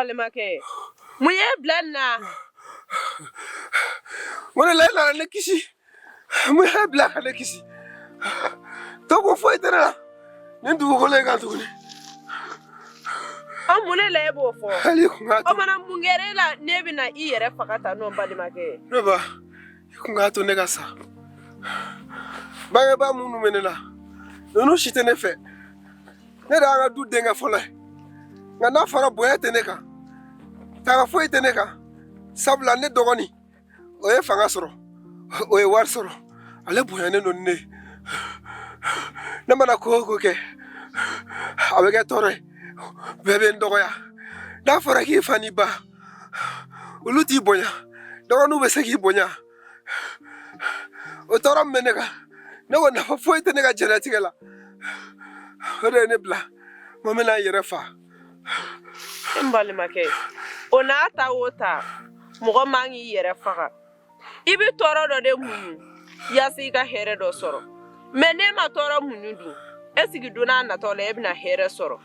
Mbalimake. Muye blanna. Mone la ne kisi. Muye bla ne kisi. To ko foi tera. Nendu ko le ga tuguni. Amune le bo fo. Ali ko ngato. O mana mungere la nebi na iyere fakata no Mbalimake. Reba. Ko ngato ne ga sa. Ba munu menela. Nono shite ne fe. Ne da nga du denga fola. Nga na fara boya teneka. Ta foi teneka. Sabla ne dogoni. Oye fanga soro. Oye war soro. Ale boya ne nonne. Na mana ko ke. Awege tore. Bebe ndogoya. Na fara ki fani ba. Uluti bonya. Dogonu be seki bonya. O toro meneka. Ne wona foi teneka jeratigela. Ore ne bla. Momena yere fa. Mbalimake. Ona ta wota. Mogo mangi yere faga. Ibi toro do de munu. Yasi ka here do soro. Mene ma toro munu du. Esigi duna na tole ebina here soro.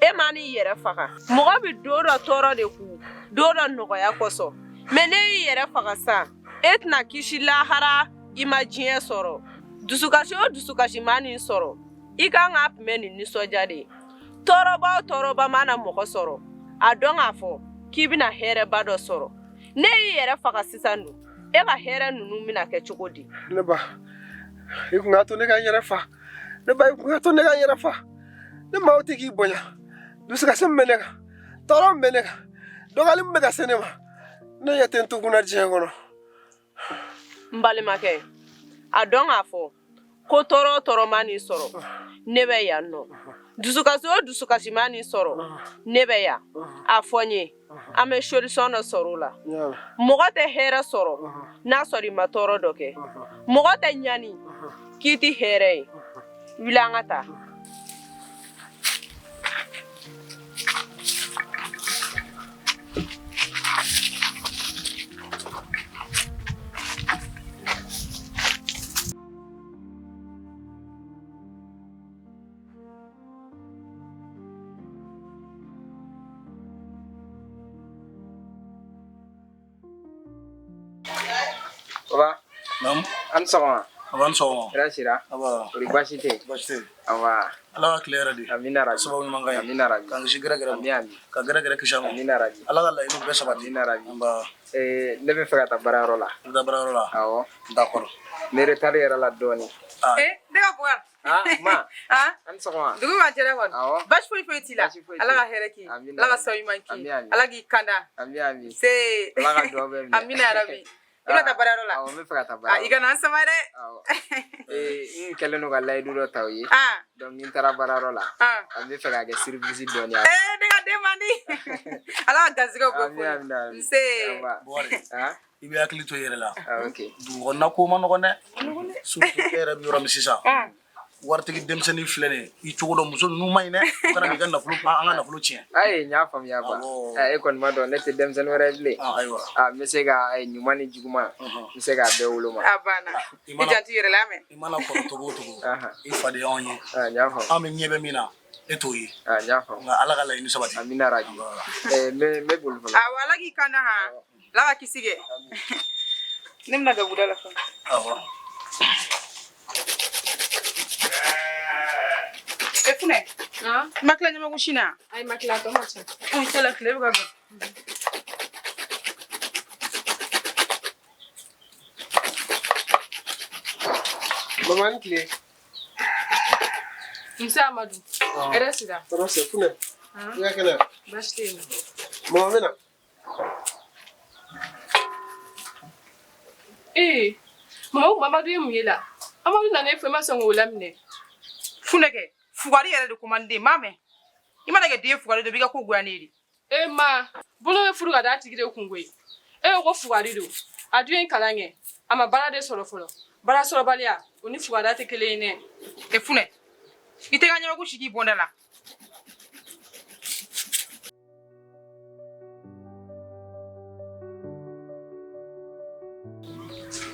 E mani yere faga. Mogo bi do toro de ku. Do nogo ya koso. Mene yere faga sa. Etna kishi lahara imagine soro. Dusukashi mani soro. Ika nga apmeni ni sojade. Toroba mana mogo soro. Adonga fo. Kibina here bado soro. Ne yere faga sisandu. E ka here nunu mina ke chukodi. Neba. Iku ngato ne ga yere fa. Neba iku ngato ne ga yere fa. Ne ma otiki bonya. Dusukashi menega. Toro menega. Dogali mega senema. Ne yeten tukuna jengono. Mbalimake. Adonga fo. Ko toro mani soro. Nebe ya no. Dusukashi mani soro. Nebe ya. Afonye. Ame solution na soro la. Mogo te here soro. Na sori ma toro doke. Mogo te nyani. Kiti here. Wilangata. Aba, Nam, an sɔgɔma. aban sɔgɔma. Hɛrɛ sira. Aba, Kori baasi tɛ yen. baasi tɛ yen. Awa. Ala ka tile hɛrɛ di. Amina rabi. Sababu ɲuman ka ɲi. Amina rabi. K'an kisi gɛrɛgɛrɛ ma. Ami. Ka gɛrɛgɛrɛ kisi a ma. Amina rabi. Ala ka laɲiniw bɛɛ sabati. Amina rabi. Anba, Ne bɛ fɛ ka taa baarayɔrɔ la. i bɛ taa baarayɔrɔ la. Awɔ. D'accord. Ne retard yɛrɛ la dɔɔni. Ne ka bugar. Ma. Ah? An sɔgɔma. Dugu ma jɛrɛ kɔni. Awɔ. Basi foyi t'i la. Basi foyi Ala t'i ka la. hɛrɛ k'i. Amina. Ala ka sababu ɲuman k'i. Ami, ami. Ala k'i kanda. Ami. Se. Ala ka dugawu bɛ minɛ. Amina yarabi. I bɛ taa baarayɔrɔ la. Awɔ, n bɛ fɛ ka taa Ah, baarayɔrɔ. i kana an sama dɛ. Awɔ. N kɛlen don ka layidu dɔ ta o ye. Ah. Donc ni n taara baarayɔrɔ la. Ah. An bɛ fɛ ka kɛ service dɔɔni. Ne ka den man di. Ala ka garisɛgɛw bɛɛ foni. Amina. Nse. Bɔgɔri, Ah, i bɛ hakili to i yɛrɛ la. ok. Dugu kɔnɔna ko ma nɔgɔn dɛ. Surtout e yɛrɛ bɛ yɔrɔ min sisan. Waritigi denmisɛnnin filɛ nin ye, i cogo dɔn muso ninnu ma ɲi dɛ. U kana n'i ka nafolo, an ka nafolo tiɲɛ. Ayi, n y'a faamuya ba. Awɔ. E kɔni ma dɔn ne tɛ denmisɛnnin wɛrɛ ye bilen. Ayiwa. N bɛ se ka ɲuman ni juguman, n bɛ se k'a bɛɛ woloma. A banna. I janto i yɛrɛ la mɛn. I mana kɔrɔ togo o togo, Ahan. i fa de y'anw ye. N y'a faamu. An bɛ ɲɛ bɛ min na, e t'o ye. N y'a faamu. Nka Ala ka laɲini sabati. Amina rabi. N bɛ boli fɔlɔ. Awɔ, Ala k'i kanda ha. Ala ka kisi kɛ. Ne bɛna gabuda la fɔlɔ. Awɔ. Funɛ. Ma tila ɲamaku sini na. Ayi ma tila tɔ ma ca. Tɛlɛ tile bɛ ka gan. Mama ni tile. Nse Amadu. Hɛrɛ sira. Tɔrɔ se funɛ. I ka kɛnɛ. Baasi tɛ yen nɔ. Mama bɛ na. Mamadu ye mun ye la? Amadu nana e fɛ, i ma sɔn k'o laminɛ. Funɛ kɛ. Fugari yɛrɛ de ko man di den. M'a mɛn. I mana kɛ den fugari dɔ b'i ka ko goya ne ye de. Ma, bolo bɛ furu ka d'a tigi de kun koyi. E ko fugari don. A dun ye kalan kɛ. A ma baara de sɔrɔ fɔlɔ. Baara sɔrɔbaliya, o ni fugariya tɛ kelen ye dɛ. Funɛ. I tɛ ka ɲamaku sigi i bɔnda la.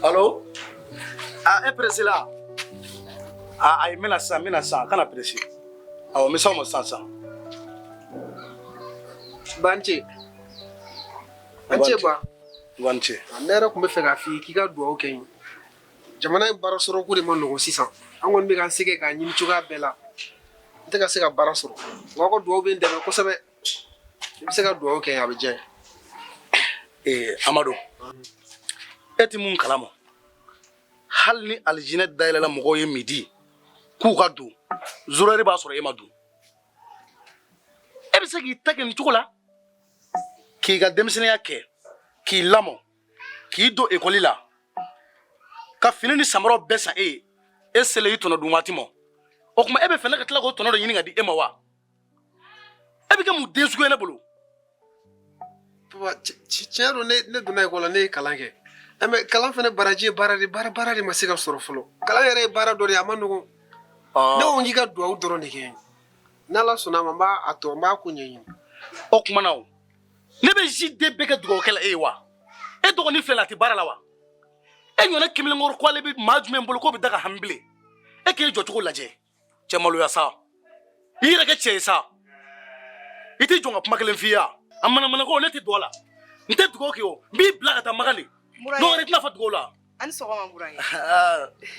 Allo? E pressé la? Ayi, n bɛna sisan, kana pressé. Awɔ, n bɛ s'aw ma sisan. Banci, An cɛ ba. Wan cɛ. Ne yɛrɛ tun bɛ fɛ k'a f'i ye k'i ka dugawu kɛ n ye. Jamana in baara sɔrɔ ko de ma nɔgɔn sisan. An kɔni bɛ k'an sɛgɛn k'a ɲini cogoya bɛɛ la. N tɛ ka se ka baara sɔrɔ. Nka aw ka dugawu bɛ n dɛmɛ kosɛbɛ. I bɛ se ka dugawu kɛ a bɛ diya n ye. Amadu. E tɛ mun kalama. Hali ni alijinɛ dayɛlɛla mɔgɔw ye midi k'u ka don zurɛri b'a sɔrɔ e ma don. E bɛ se k'i ta kɛ nin cogo la k'i ka denmisɛnniya kɛ k'i lamɔ k'i don ekɔli la ka fini ni samaraw bɛɛ san e ye e selen i tɔnɔ dun waati ma o tuma e bɛ fɛ ne ka tila k'o tɔnɔ dɔ ɲini ka di e ma wa e bɛ kɛ mun den sugu ye ne bolo. Papa tiɲɛ don ne donna ekɔli la ne ye kalan kɛ. Mais kalan fana baraji ye baara de ma se ka sɔrɔ fɔlɔ. Kalan yɛrɛ ye baara dɔ de ye a ma nɔgɔn. Ne ko n k'i ka dugawu dɔrɔn de kɛ. N'Ala sɔnna a ma n b'a tɔ n b'a ko ɲɛɲini. O kuma na o ne bɛ ji den bɛɛ kɛ dugawukɛla e ye wa e dɔgɔnin filɛ a tɛ baara la wa e ɲɔgɔnna kɛmɛlenkɔrɔ ko ale bɛ maa jumɛn bolo k'o bɛ da ka hami bilen e k'e jɔcogo lajɛ cɛ maloya sa i yɛrɛ kɛ cɛ ye sa i tɛ jɔn ka kuma kelen f'i ye a manamana ko ne tɛ don a la n tɛ dugawu kɛ o n b'i bila ka taa Magali n'o wɛrɛ tɛna fɔ dugawu la. Ani sɔgɔma Burankɛ.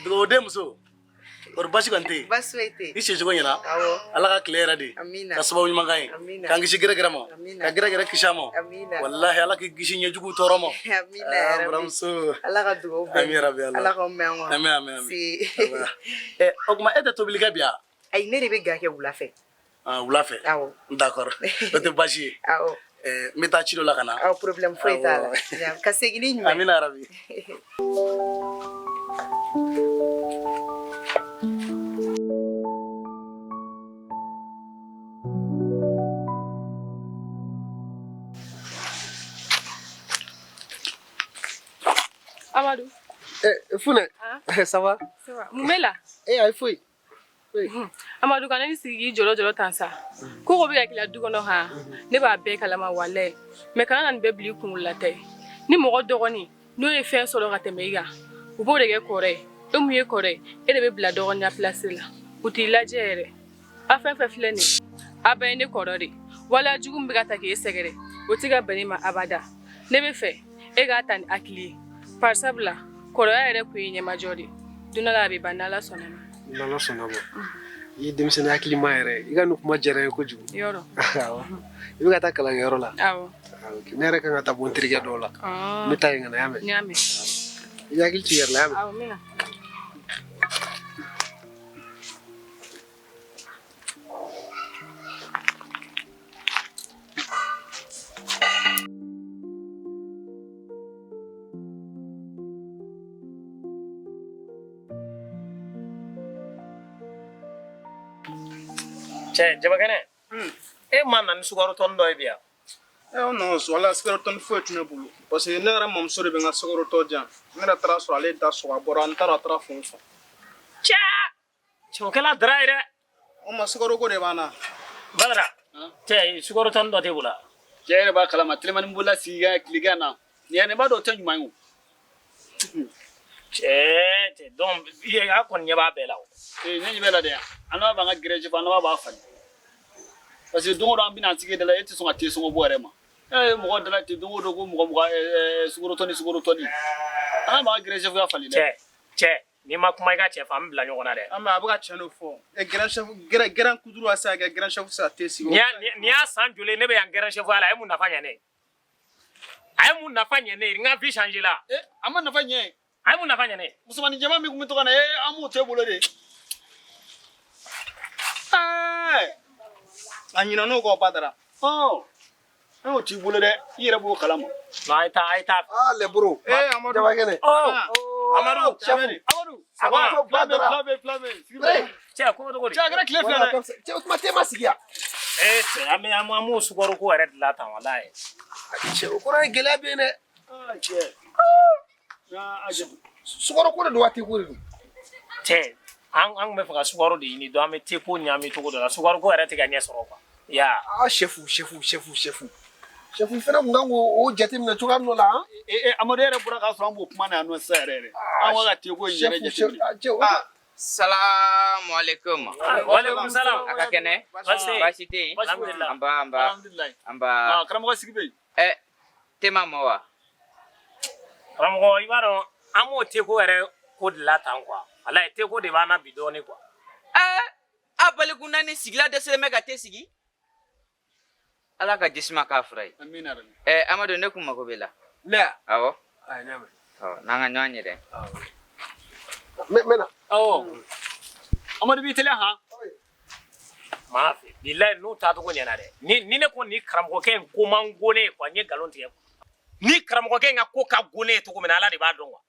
Dugawu den muso kɔri basi kɔni tɛ yen. Basi foyi tɛ yen. I siɲɛcogo ɲɛna. Awɔ. Ala ka tile yɛrɛ de. Amina. Ka sababu ɲuman k'an ye. Amina. K'an kisi gɛrɛgɛrɛ ma. Amina. Ka gɛrɛgɛrɛ kisi a ma. Amina. Walahi Ala k'i kisi ɲɛjugu tɔɔrɔ ma. Amina yarabi. Buramuso. Ala ka dugawu bɛɛ. Ami yarabi Ala. Ala k'aw mɛn kɔnɔ. Ami ami ami. Si. O tuma e tɛ tobilikɛ bi wa. Ayi ne de bɛ ga kɛ wula fɛ. Wula fɛ. Awɔ. D'accord. O tɛ baasi ye. Awɔ. N bɛ taa ci dɔ la ka na. Awɔ problème foyi t'a la. Ka segin ni ɲuman. Amina yarabi. Amadou. Fune. Ça va? Ça va. Mun bɛ la? Ayi foyi. Amadou kana ni sigi jɔlɔ tan sa. Ko ko bɛ ka k'i la du kɔnɔ han. Ne b'a bɛɛ kalama walayi. Mais kana na nin bɛɛ bila i kunkolo la tɛ. Ni mɔgɔ dɔgɔnin n'o ye fɛn sɔrɔ ka tɛmɛ i kan u b'o de kɛ kɔrɔ ye. E mun ye kɔrɔ ye e de bɛ bila dɔgɔninya place la. U t'i lajɛ yɛrɛ. A fɛn fɛn filɛ nin ye a bɛɛ ye ne kɔrɔ de. Wala jugu min bɛ ka ta k'e sɛgɛrɛ o tɛ ka bɛn ne ma abada. Ne bɛ fɛ e k'a ta ni hakili ye. Par sabula kɔrɔya yɛrɛ kun ye ɲɛmajɔ de. Don dɔ la a bɛ ban n'Ala sɔnna ma. N'Ala sɔnna ma. I ye denmisɛnnin hakilima yɛrɛ i ka nin kuma diyara n ye kojugu. Yɔrɔ. Awɔ. I bɛ ka taa kalankɛyɔrɔ la. Awɔ. Ne yɛrɛ kan ka taa bɔ n terikɛ dɔw la. N bɛ taa yen ka na y'a mɛn. N y'a mɛn. I hakili t'i yɛrɛ la y'a mɛn. Awɔ n bɛ na. Cɛ Jabakɛnɛ e ma na ni sukaro tɔni dɔ ye bi yan. Non wala sukaro tɔni foyi tɛ ne bolo parce que ne yɛrɛ mamuso de bɛ n ka sukaro tɔ jan ne yɛrɛ taara sɔrɔ ale da sɔgɔ a bɔra n taara a taara fɛn fɛn. Cɛ o kɛla dara ye dɛ. O ma sukaro ko de b'an na. Badara cɛ sukaro tɔni dɔ t'e bolo wa. Cɛ yɛrɛ b'a kalama telimani bolola sigi ka tilegan na nin ye ne b'a dɔn o tɛ ɲuman ye o. Cɛ donc a kɔni ɲɛ b'a bɛɛ la o. Ne ɲɛ bɛ la dɛ an n'aw b'an ka gɛrɛji fɔ an n'aw b'a falen parce que don o don an bɛna sigi de la e tɛ sɔn ka te sɔngɔ bɔ yɛrɛ ma mɔgɔ dala ten don o don ko mɔgɔ sukoro tɔni an b'an ka gɛrɛji fɔ ya falen dɛ. Cɛ n'i ma kuma i ka cɛ fɔ an bɛ bila ɲɔgɔn na dɛ. A bɛ ka tiɲɛ dɔ fɔ gɛrɛn kuturu a se ka kɛ gɛrɛn chef se ka te sigi. Ni y'a san joli ne bɛ yan gɛrɛn chef la a ye mun nafa ɲɛ ne ye. A ye mun nafa ɲɛ ne ye n ka vie changer la. A ma nafa ɲɛ. A ye mun nafa ɲɛ ne ye. Musomanin jɛman min tun bɛ to ka na an m'o to e bolo de. A ɲinɛ n'o kɔ Badara. N'o t'i bolo dɛ i yɛrɛ b'o kalama. Non a ye taa. Leburu. Jabakɛnɛ. Amadou. Ça va? Flambe. Cɛ ko cogo di? Cɛ a kɛra tile fila dɛ. Cɛ o tuma te ma sigi yan. Cɛ an m'o sukaro ko yɛrɛ de la tan walayi. Cɛ o kɔrɔ ye gɛlɛya bɛ yen dɛ. Cɛ. Sukaro ko de don wa te ko de don. Cɛ an tun bɛ fɛ ka sukaro de ɲini an bɛ te ko ɲami cogo dɔ la sukaro ko yɛrɛ tɛ ka ɲɛ sɔrɔ quoi. Ya. Chef fana kun kan k'o jateminɛ cogoya min na. Amadu yɛrɛ bɔra k'a sɔrɔ an b'o kuma na yan nɔ sisan yɛrɛ. An b'a ka te ko in yɛrɛ jateminɛ. Salamu alaikum. Waalaikum salam. A ka kɛnɛ? Baasi Baasi tɛ yen? Alhamdulillah. An ba. Karamɔgɔ sigi bɛ yen. tema mawa. Karamɔgɔ i b'a dɔn an m'o teko yɛrɛ ko de la tan quoi walayi teko de b'an na bi dɔɔni quoi. A balikuna ni sigila dɛsɛlen bɛ ka te sigi. Ala ka jisuma k'a fura ye. Amina rabi. Amadu ne kun mago bɛ la. Ne ya? Awɔ. Ayi ne ma. N'an ka ɲɔgɔn ye dɛ. Mena. Awɔ. Amadu b'i teliya han. Maa fɛ bilayi n'u taacogo ɲɛna dɛ ni ne ko ni karamɔgɔkɛ in ko man go ne ye quoi n ye nkalon tigɛ quoi. Ni karamɔgɔkɛ in ka ko ka go ne ye cogo min na Ala de b'a dɔn quoi.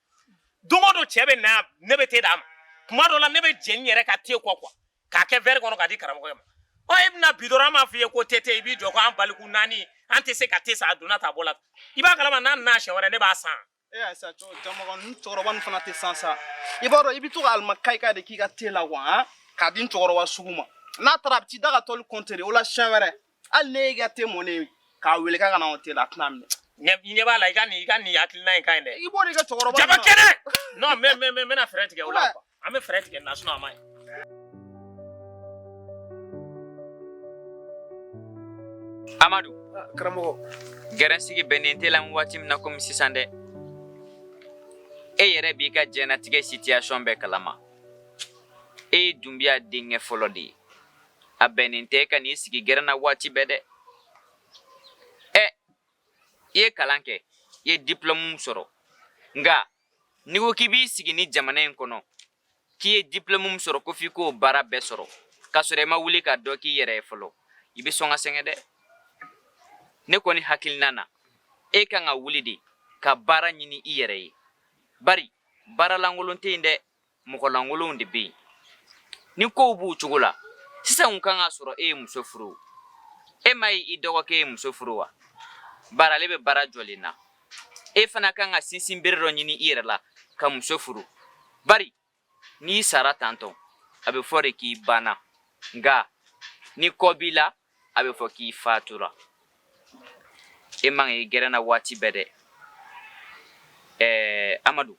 Don o don cɛ bɛ na ne bɛ te d'a ma kuma dɔ la ne bɛ jɛn yɛrɛ ka te kɔ quoi k'a kɛ verre kɔnɔ k'a di karamɔgɔkɛ ma. E bɛna bi dɔrɔn an b'a f'i ye ko te i b'i jɔ ko an baliku naani an tɛ se ka te san a donna ta bɔ la i b'a kalama n'a nana siɲɛ wɛrɛ ne b'a san. Ayisa jamana ni cɛkɔrɔba nin fana tɛ san sa i b'a dɔn i bɛ to ka alimakayi de k'i ka te la wa k'a di cɛkɔrɔba sugu ma n'a taara a bɛ t'i da ka tɔli kɔntere o la siɲɛ wɛrɛ hali ne y'i ka te mɔnen k'a wele k'a ka na o te la a tɛna minɛ. Ɲɛ b'a la i ka nin hakilina in ka ɲi dɛ. I b'o de kɛ cɛkɔrɔba jaba kɛnɛ non n bɛna fɛɛrɛ tigɛ o la quoi an bɛ fɛɛrɛ tigɛ nin na sinon a ma ɲi. Amadu. Karamɔgɔ. Gɛrɛnsigi bɛnnen tɛ la waati min na komi sisan dɛ. E yɛrɛ b'i ka diɲɛlatigɛ situation bɛɛ kalama. E ye Dunbiya denkɛ fɔlɔ de ye. A bɛnnen tɛ ka n'i sigi gɛrɛnna waati bɛɛ dɛ. I ye kalan kɛ, i ye diplôme sɔrɔ. Nka n'i ko k'i b'i sigi ni jamana in kɔnɔ, k'i ye diplôme sɔrɔ ko f'i k'o baara bɛɛ sɔrɔ, k'a sɔrɔ i ma wuli ka dɔ k'i yɛrɛ ye fɔlɔ, i bɛ sɔn ka sɛgɛn dɛ. Ne kɔni hakilina na, e kan ka wuli de ka baara ɲini i yɛrɛ ye. Bari baara lankolon tɛ yen dɛ, mɔgɔ lankolonw de bɛ yen. Ni kow b'u cogo la, sisan kun kan ka sɔrɔ e ye muso furu. E ma ye i dɔgɔkɛ ye muso furu wa? Bara ale bɛ baara jɔlen na. E fana kan ka sinsin bere dɔ ɲini i yɛrɛ la ka muso furu. Bari n'i sara tantɔ, a bɛ fɔ de k'i banna. Nka ni kɔ b'i la, a bɛ fɔ k'i fatura. E man i gɛrɛnna waati bɛɛ dɛ. Amadu,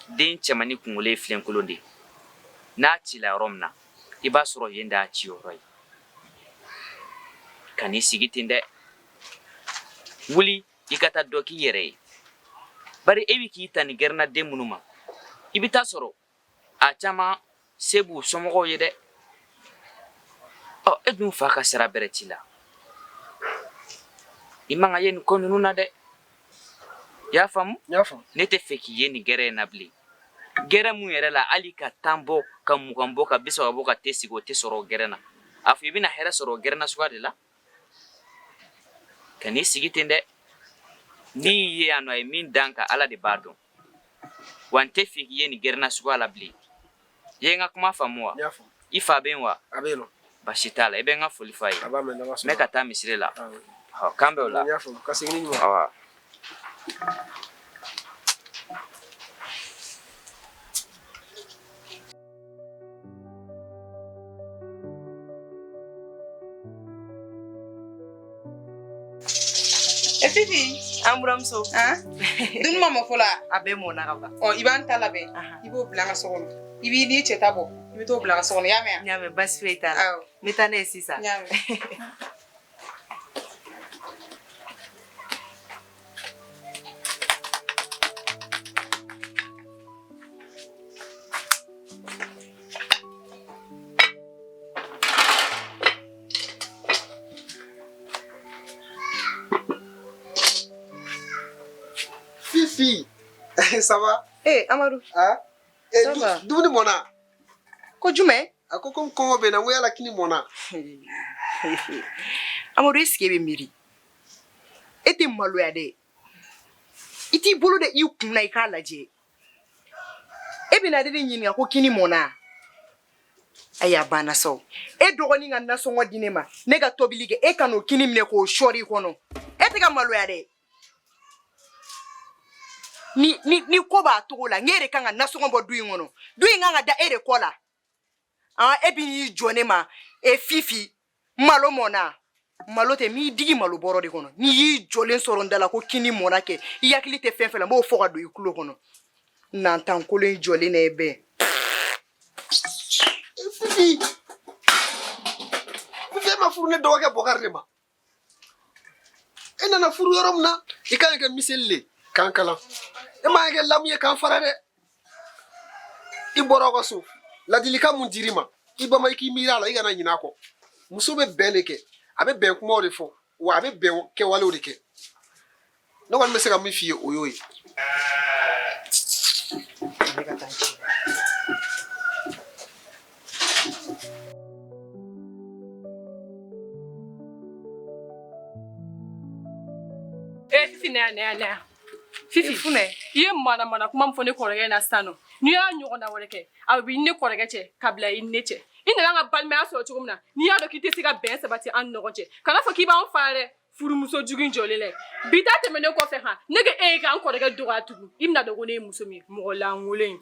den cɛmanni kunkolo ye filenkolon de ye. N'a cila yɔrɔ min na, i b'a sɔrɔ yen d'a ci yɔrɔ ye. Ka n'i sigi ten dɛ. Wuli i ka taa dɔ k'i yɛrɛ ye. Bari e bɛ k'i ta ni gɛrɛnna den minnu ma, i bɛ taa sɔrɔ a caman se b'u somɔgɔw ye dɛ. E dun fa ka sira bɛrɛ t'i la. I man ka ye nin ko ninnu na dɛ. I y'a faamu? N y'a faamu. Ne tɛ fɛ k'i ye nin gɛrɛ in na bilen. Gɛrɛ mun yɛrɛ la hali ka 10 bɔ ka 20 bɔ ka 30 bɔ ka te sigi o tɛ sɔrɔ o gɛrɛ na. A fɔ i bɛna hɛrɛ sɔrɔ o gɛrɛ na suguya de la. Ka n'i sigi ten dɛ. N'i ye yan nɔ a ye min dan ka Ala de b'a dɔn. Wa n tɛ fɛ k'i ye nin gɛrɛ na suguya la bilen. I ye n ka kuma faamu wa? N y'a faamu. I fa bɛ yen wa? A bɛ yen nɔ. Basi t'a la i bɛ n ka foli f'a ye. A b'a mɛn n'Ala sɔnna. N bɛ ka taa misiri la. K'an bɛn o la. N y'a faamu. Ka segin ni ɲuman. Awɔ. Fifi, an buramuso. Dun ma mɔ fɔlɔ a bɛɛ mɔna ka ban. I b'an ta labɛn. I b'o bila an ka so kɔnɔ. I b'i n'i cɛ ta bɔ. I bɛ t'o bila an ka so kɔnɔ. I y'a mɛn wa? N y'a mɛn basi foyi t'a la. N bɛ taa n'a ye sisan. N y'a mɛn. Fifi, ça va? Amadou. Ça va? Dumuni mɔna? Ko jumɛn? A ko komi kɔngɔ bɛ n na n ko yala kini mɔna. Amadou, est-ce que e bɛ miiri? E tɛ maloya dɛ. I t'i bolo da i kun na i k'a lajɛ. E bɛna ne de ɲininka ko kini mɔna? Ayi, a banna sa o. E dɔgɔnin ka nasɔngɔ di ne ma, ne ka tobili kɛ, e ka n'o kini minɛ k'o sɔɔri i kɔnɔ. E tɛ ka maloya dɛ. Ni ko b'a togo la, n'e de kan ka nasɔngɔ bɔ du in kɔnɔ. Du in kan ka da e de kɔ la. E bɛ n'i jɔ ne ma, Fifi, malo mɔna. Malo tɛ, m'i digi malo bɔrɔ de kɔnɔ. N'i y'i jɔlen sɔrɔ n da la ko kini mɔna kɛ, i hakili tɛ fɛn fɛn la, n b'o fɔ ka don i tulo kɔnɔ. Nantan kolon jɔlen na e bɛɛ. Fifi, Fifi ma furu ne dɔgɔkɛ Bɔkari de ma. e nana furu yɔrɔ min na I kan ka kɛ miseli le kan kalan e ma kɛ lamu ye kan fara dɛ I bɔra aw ka so ladilikan mun dir'i ma I bama I k'i miiri a la I kana ɲinɛ a kɔ muso bɛ bɛn de kɛ a bɛ bɛn kumaw de fɔ wa a bɛ bɛn kɛwalew de kɛ ne kɔni bɛ se ka min f'i ye o y'o ye Fifi ne Fifi fune ye mana kuma mfo ne kɔrɔkɛ na sano ni y'a ɲɔgɔn na wɛrɛ kɛ a bɛ ne kɔrɔkɛ cɛ ka bila I ne cɛ I nana ka balimaya sɔrɔ cogo min na n'i y'a dɔn k'i tɛ se ka bɛn sabati an ɲɔgɔn cɛ kana fɔ k'i b'an fa dɛ furumuso jugu jɔlen lɛ bi ta tɛmɛnen kɔfɛ han ne ke e k'an kɔrɔkɛ dɔgɔya tugun I bɛna dɔn ko ne ye muso min mɔgɔ lankolon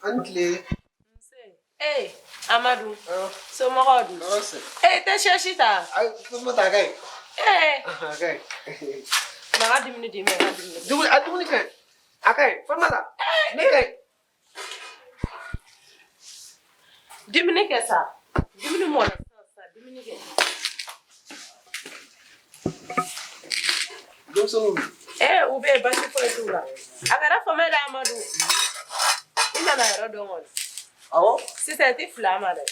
Antle Amadou so mɔgɔw dun tɛ chercher ta mo ta kai kai maga dimini di mɛ dumuni kai akai famala ne kai dimini kɛ sa dimini mɔna sa dimini kɛ denmisɛnninw u bɛ basi foyi t'u la a kɛra famɛ da Amadou I nana yɔrɔ dɔn kɔni awɔ sisan I tɛ fila ma dɛ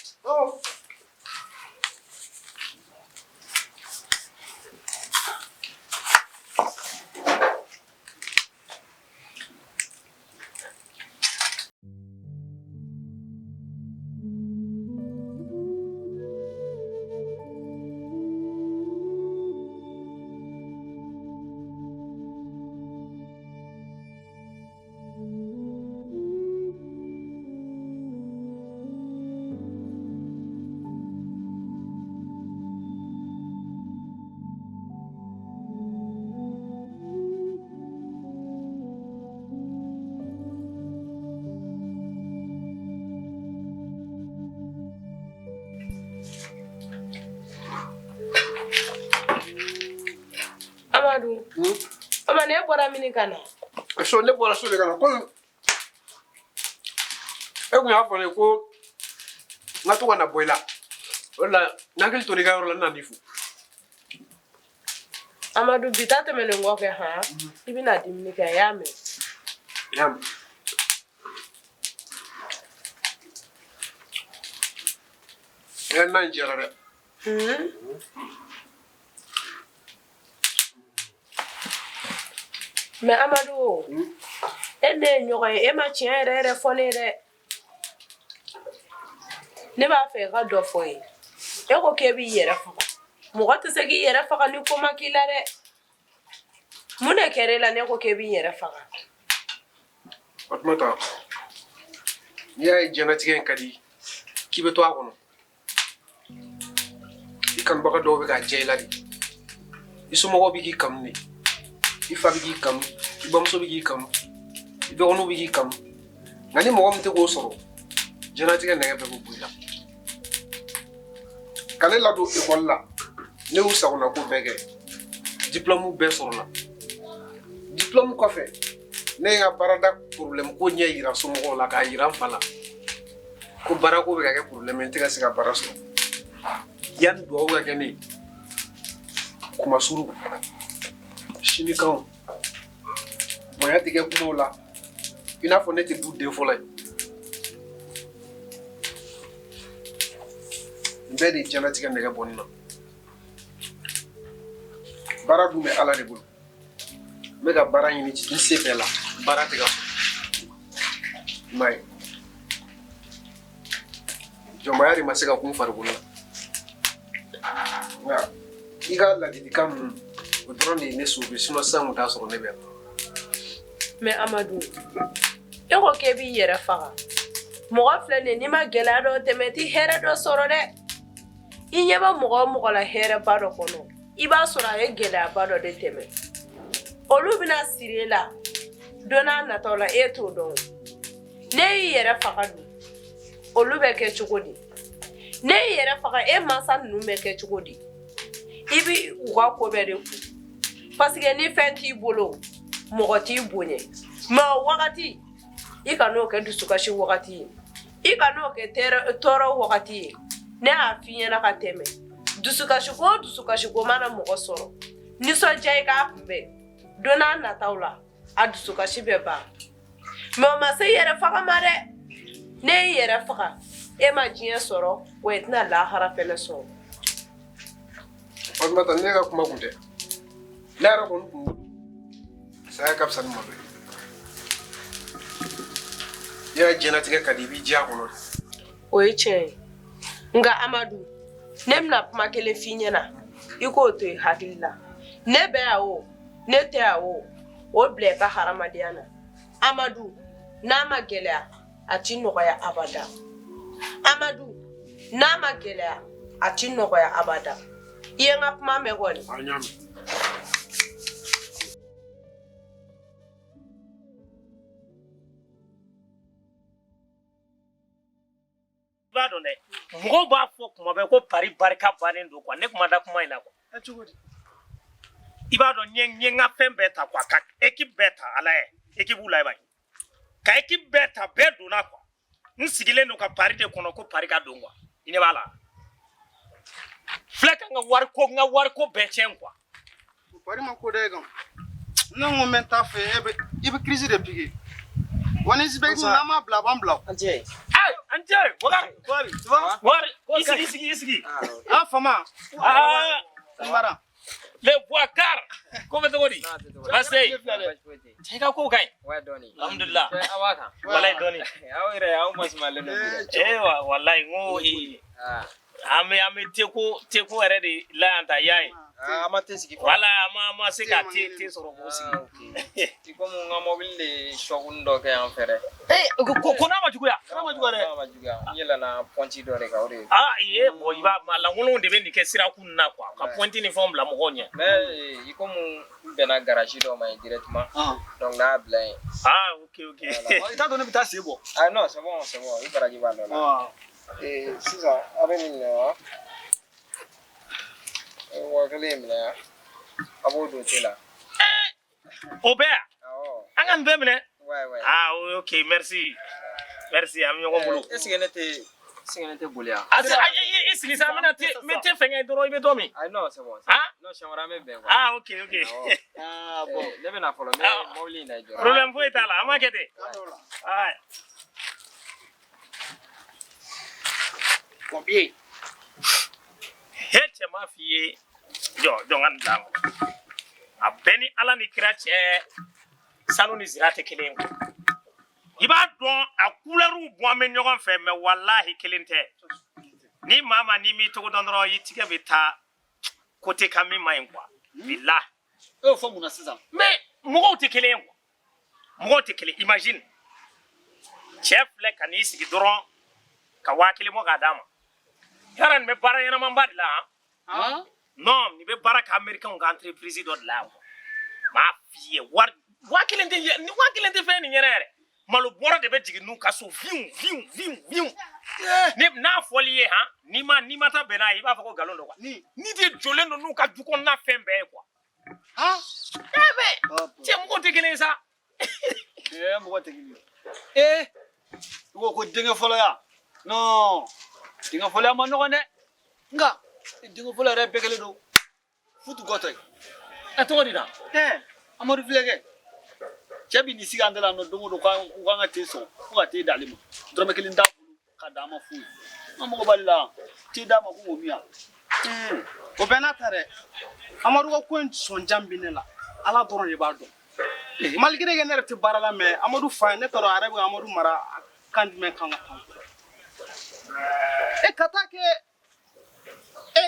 Amadou ama ne bɔra mini kana so ne bɔra so de kana ko e kun y'a fɔ ne ko n ka to ka na bɔ I la o la n'hakili to I ka yɔrɔ la n na n'i fo Amadou bi ta tɛmɛlen kɔfɛ han I bɛna dimini kɛ I y'a mɛn y'a mɛn na in jɛra dɛ mais Amadou e ne ye ɲɔgɔn ye e ma tiɲɛ yɛrɛ yɛrɛ fɔ ne dɛ ne b'a fɛ ka dɔ fɔ ye e ko k'e b'i yɛrɛ faga mɔgɔ tɛ se k'i yɛrɛ faga ni ko ma k'i la dɛ mun de kɛra la ne ko k'e b'i yɛrɛ faga Fatumata n'i y'a ye diɲɛlatigɛ in ka di k'i bɛ to a kɔnɔ I kanubaga dɔw bɛ ka diya I la de I somɔgɔw bɛ k'i kanu de I fa bɛ k'i kanu I bamuso bɛ k'i kanu I dɔgɔninw bɛ k'i kanu nka ni mɔgɔ min tɛ k'o sɔrɔ diɲɛlatigɛ nɛgɛ bɛɛ bɛ bɔ I la ka ne ladon ekɔli la ne y'u sagona ko bɛɛ kɛ diplôme bɛɛ sɔrɔla diplôme kɔfɛ ne ye n ka baarada problème ko ɲɛ yira somɔgɔw la k'a yira n fa la ko baara ko bɛ ka kɛ problème n tɛ ka se ka baara sɔrɔ yanni dugawu ka kɛ ne ye kuma suru sinikanw bonya tɛ kɛ kumaw la I n'a fɔ ne tɛ du den fɔlɔ ye n bɛɛ de ye diɲɛlatigɛ nɛgɛ bɔ ne na baara dun bɛ Ala de bolo n bɛ ka baara ɲini n se bɛɛ la baara tɛ ka sɔrɔ I m'a ye jɔnbaya de ma se ka kun farikolo la nka I ka ladilikan ninnu o dɔrɔn de ye ne sauvé sinon sisan kun t'a sɔrɔ ne bɛ yan mais Amadou e ko k'e b'i yɛrɛ faga mɔgɔ filɛ nin ye n'i ma gɛlɛya dɔ tɛmɛ I tɛ hɛrɛ dɔ sɔrɔ dɛ I ɲɛ bɛ mɔgɔ o mɔgɔ la hɛrɛba dɔ kɔnɔ I b'a sɔrɔ a ye gɛlɛyaba dɔ de tɛmɛ olu bɛna siri e la don n'a nataw la e t'o dɔn ne y'i yɛrɛ faga dun olu bɛ kɛ cogo di ne yɛrɛ faga e mansa ninnu bɛ kɛ cogo di i bi u ka ko bɛɛ de kun parce que ni fɛn t'i bolo mɔgɔ t'i bonya mais o wagati i ka n'o kɛ dusukasi wagati ye i ka n'o kɛ tɔɔrɔ wagati ye ne y'a f'i ɲɛna ka tɛmɛ dusukasi ko mana mɔgɔ sɔrɔ nisɔndiya i k'a kunbɛn don n'a nataw la a dusukasi bɛ ban mais o ma se yɛrɛ faga ma dɛ ne y'i yɛrɛ faga e ma diɲɛ sɔrɔ wa i tɛna lahara fɛnɛ sɔrɔ. Fatumata ne ka kuma kun tɛ ne yɛrɛ kɔni kun saya ka fisa ni malo ye i yɛrɛ diɲɛlatigɛ ka di i b'i diya kɔnɔ de. O ye tiɲɛ ye nka Amadu ne bɛna kuma kelen f'i ɲɛna i k'o to i hakili la ne bɛ yan o ne tɛ yan o bila i ka hadamadenya na Amadu n'a ma gɛlɛya a ti nɔgɔya abada Amadu n'a ma gɛlɛya a ti nɔgɔya abada i ye n ka kuma mɛn kɔni. A y'a mɛn. I b'a dɔn dɛ mɔgɔw b'a fɔ kuma bɛɛ ko pari barika bannen don quoi ne kuma da kuma in na quoi. Cogo di? I b'a dɔn n ye n ka fɛn bɛɛ ta quoi ka équipe bɛɛ ta ala ye équipe la i b'a ye ka équipe bɛɛ ta bɛɛ donna quoi n sigilen don ka pari de kɔnɔ ko pari ka don quoi i ɲɛ b'a la filɛ ka n ka wariko bɛɛ tiɲɛ quoi. Pari ma ko dɛ kan. Ne ko mɛn ta fɛ i bɛ crise de piquer. Wani si bɛ n'a ma bila a b'an bila. Ante Wakari isigi Ah fama Mara le Wakar ko be togodi basay tega ko kay wa doni alhamdulillah awaka wallahi doni awire aw masmale no wallahi ngo ame teko ere de la anta yayi amate sigi wala ama se ka te soro ko sigi ti ko mo ngamo le shogundo ke en fere ko na majuya nyela na ponti do re ka ore ye bo iba la ngolo de be ni ke sira kun na kwa ka ponti ni form la mo gonya mais iko mo be na garage do mai directement donc na blin ok ita do ne bita sebo non c'est bon il garage va là c'est ça avec une wakale mina abo do tela Obea anga mbemne ouais ok merci am ñoko bulu est-ce que n'était bolia isini sa mena te fenga doro ibe domi non c'est bon non chamara me ben ok bon debe na follow me mawli na jo problème fo etala amakete combien heche mafie jongan dango a beni ala ni kira cɛ sanu ni zira tɛ kelen ko i b'a dɔn a couleur bɔn bɛ ɲɔgɔn fɛ mais wallahi kelen tɛ ni maa ni m'i togo dɔn dɔrɔn i tigɛ bɛ taa côté kan min man ɲi quoi billahi e fɔ mun na sisan mais mɔgɔw tɛ kelen quoi mɔgɔw tɛ kelen imagine cɛ filɛ ka n'i sigi dɔrɔn ka 1000 bɔ k'a d'a ma yara nin bɛ baara ɲɛnamanba de la non ni bɛ baara kɛ américain ka entreprise dɔ de la m'a f'i ye wari 1000 tɛ fɛn nin ɲɛna yɛrɛ malo bɔra de bɛ jigin n'u ka so viw ne n'a fɔli ye n'i ma taa bɛn n'a ye i b'a fɔ ko nkalon don quoi ni de jɔlen don n'u ka du kɔnɔna fɛn bɛɛ ye quoi cɛ mɔgɔw tɛ kelen ye sa mɔgɔ tɛ kelen i ko denkɛ fɔlɔ ya non denkɛ fɔlɔ ya ma nɔgɔn dɛ nka denkɛ fɔlɔ yɛrɛ bɛɛ kelen don futu gɔtɔ ye a tɔgɔ di na Amadu filɛkɛ cɛ bi ni sigi an dala nɔ don o don k'an ka te sɔn fo ka te d'ale ma dɔrɔmɛ kelen t'a bolo ka d'a ma foyi an mago b'ale la te d'a ma ko k'o min yan o bɛɛ n'a ta dɛ Amadu ka ko in sɔnjan bɛ ne la Ala dɔrɔn de b'a dɔn malgré que ne yɛrɛ tɛ baara la mais Amadu fa ye ne t'a dɔn a yɛrɛ bɛ Amadu mara kan jumɛn kan ka kan ka taa kɛ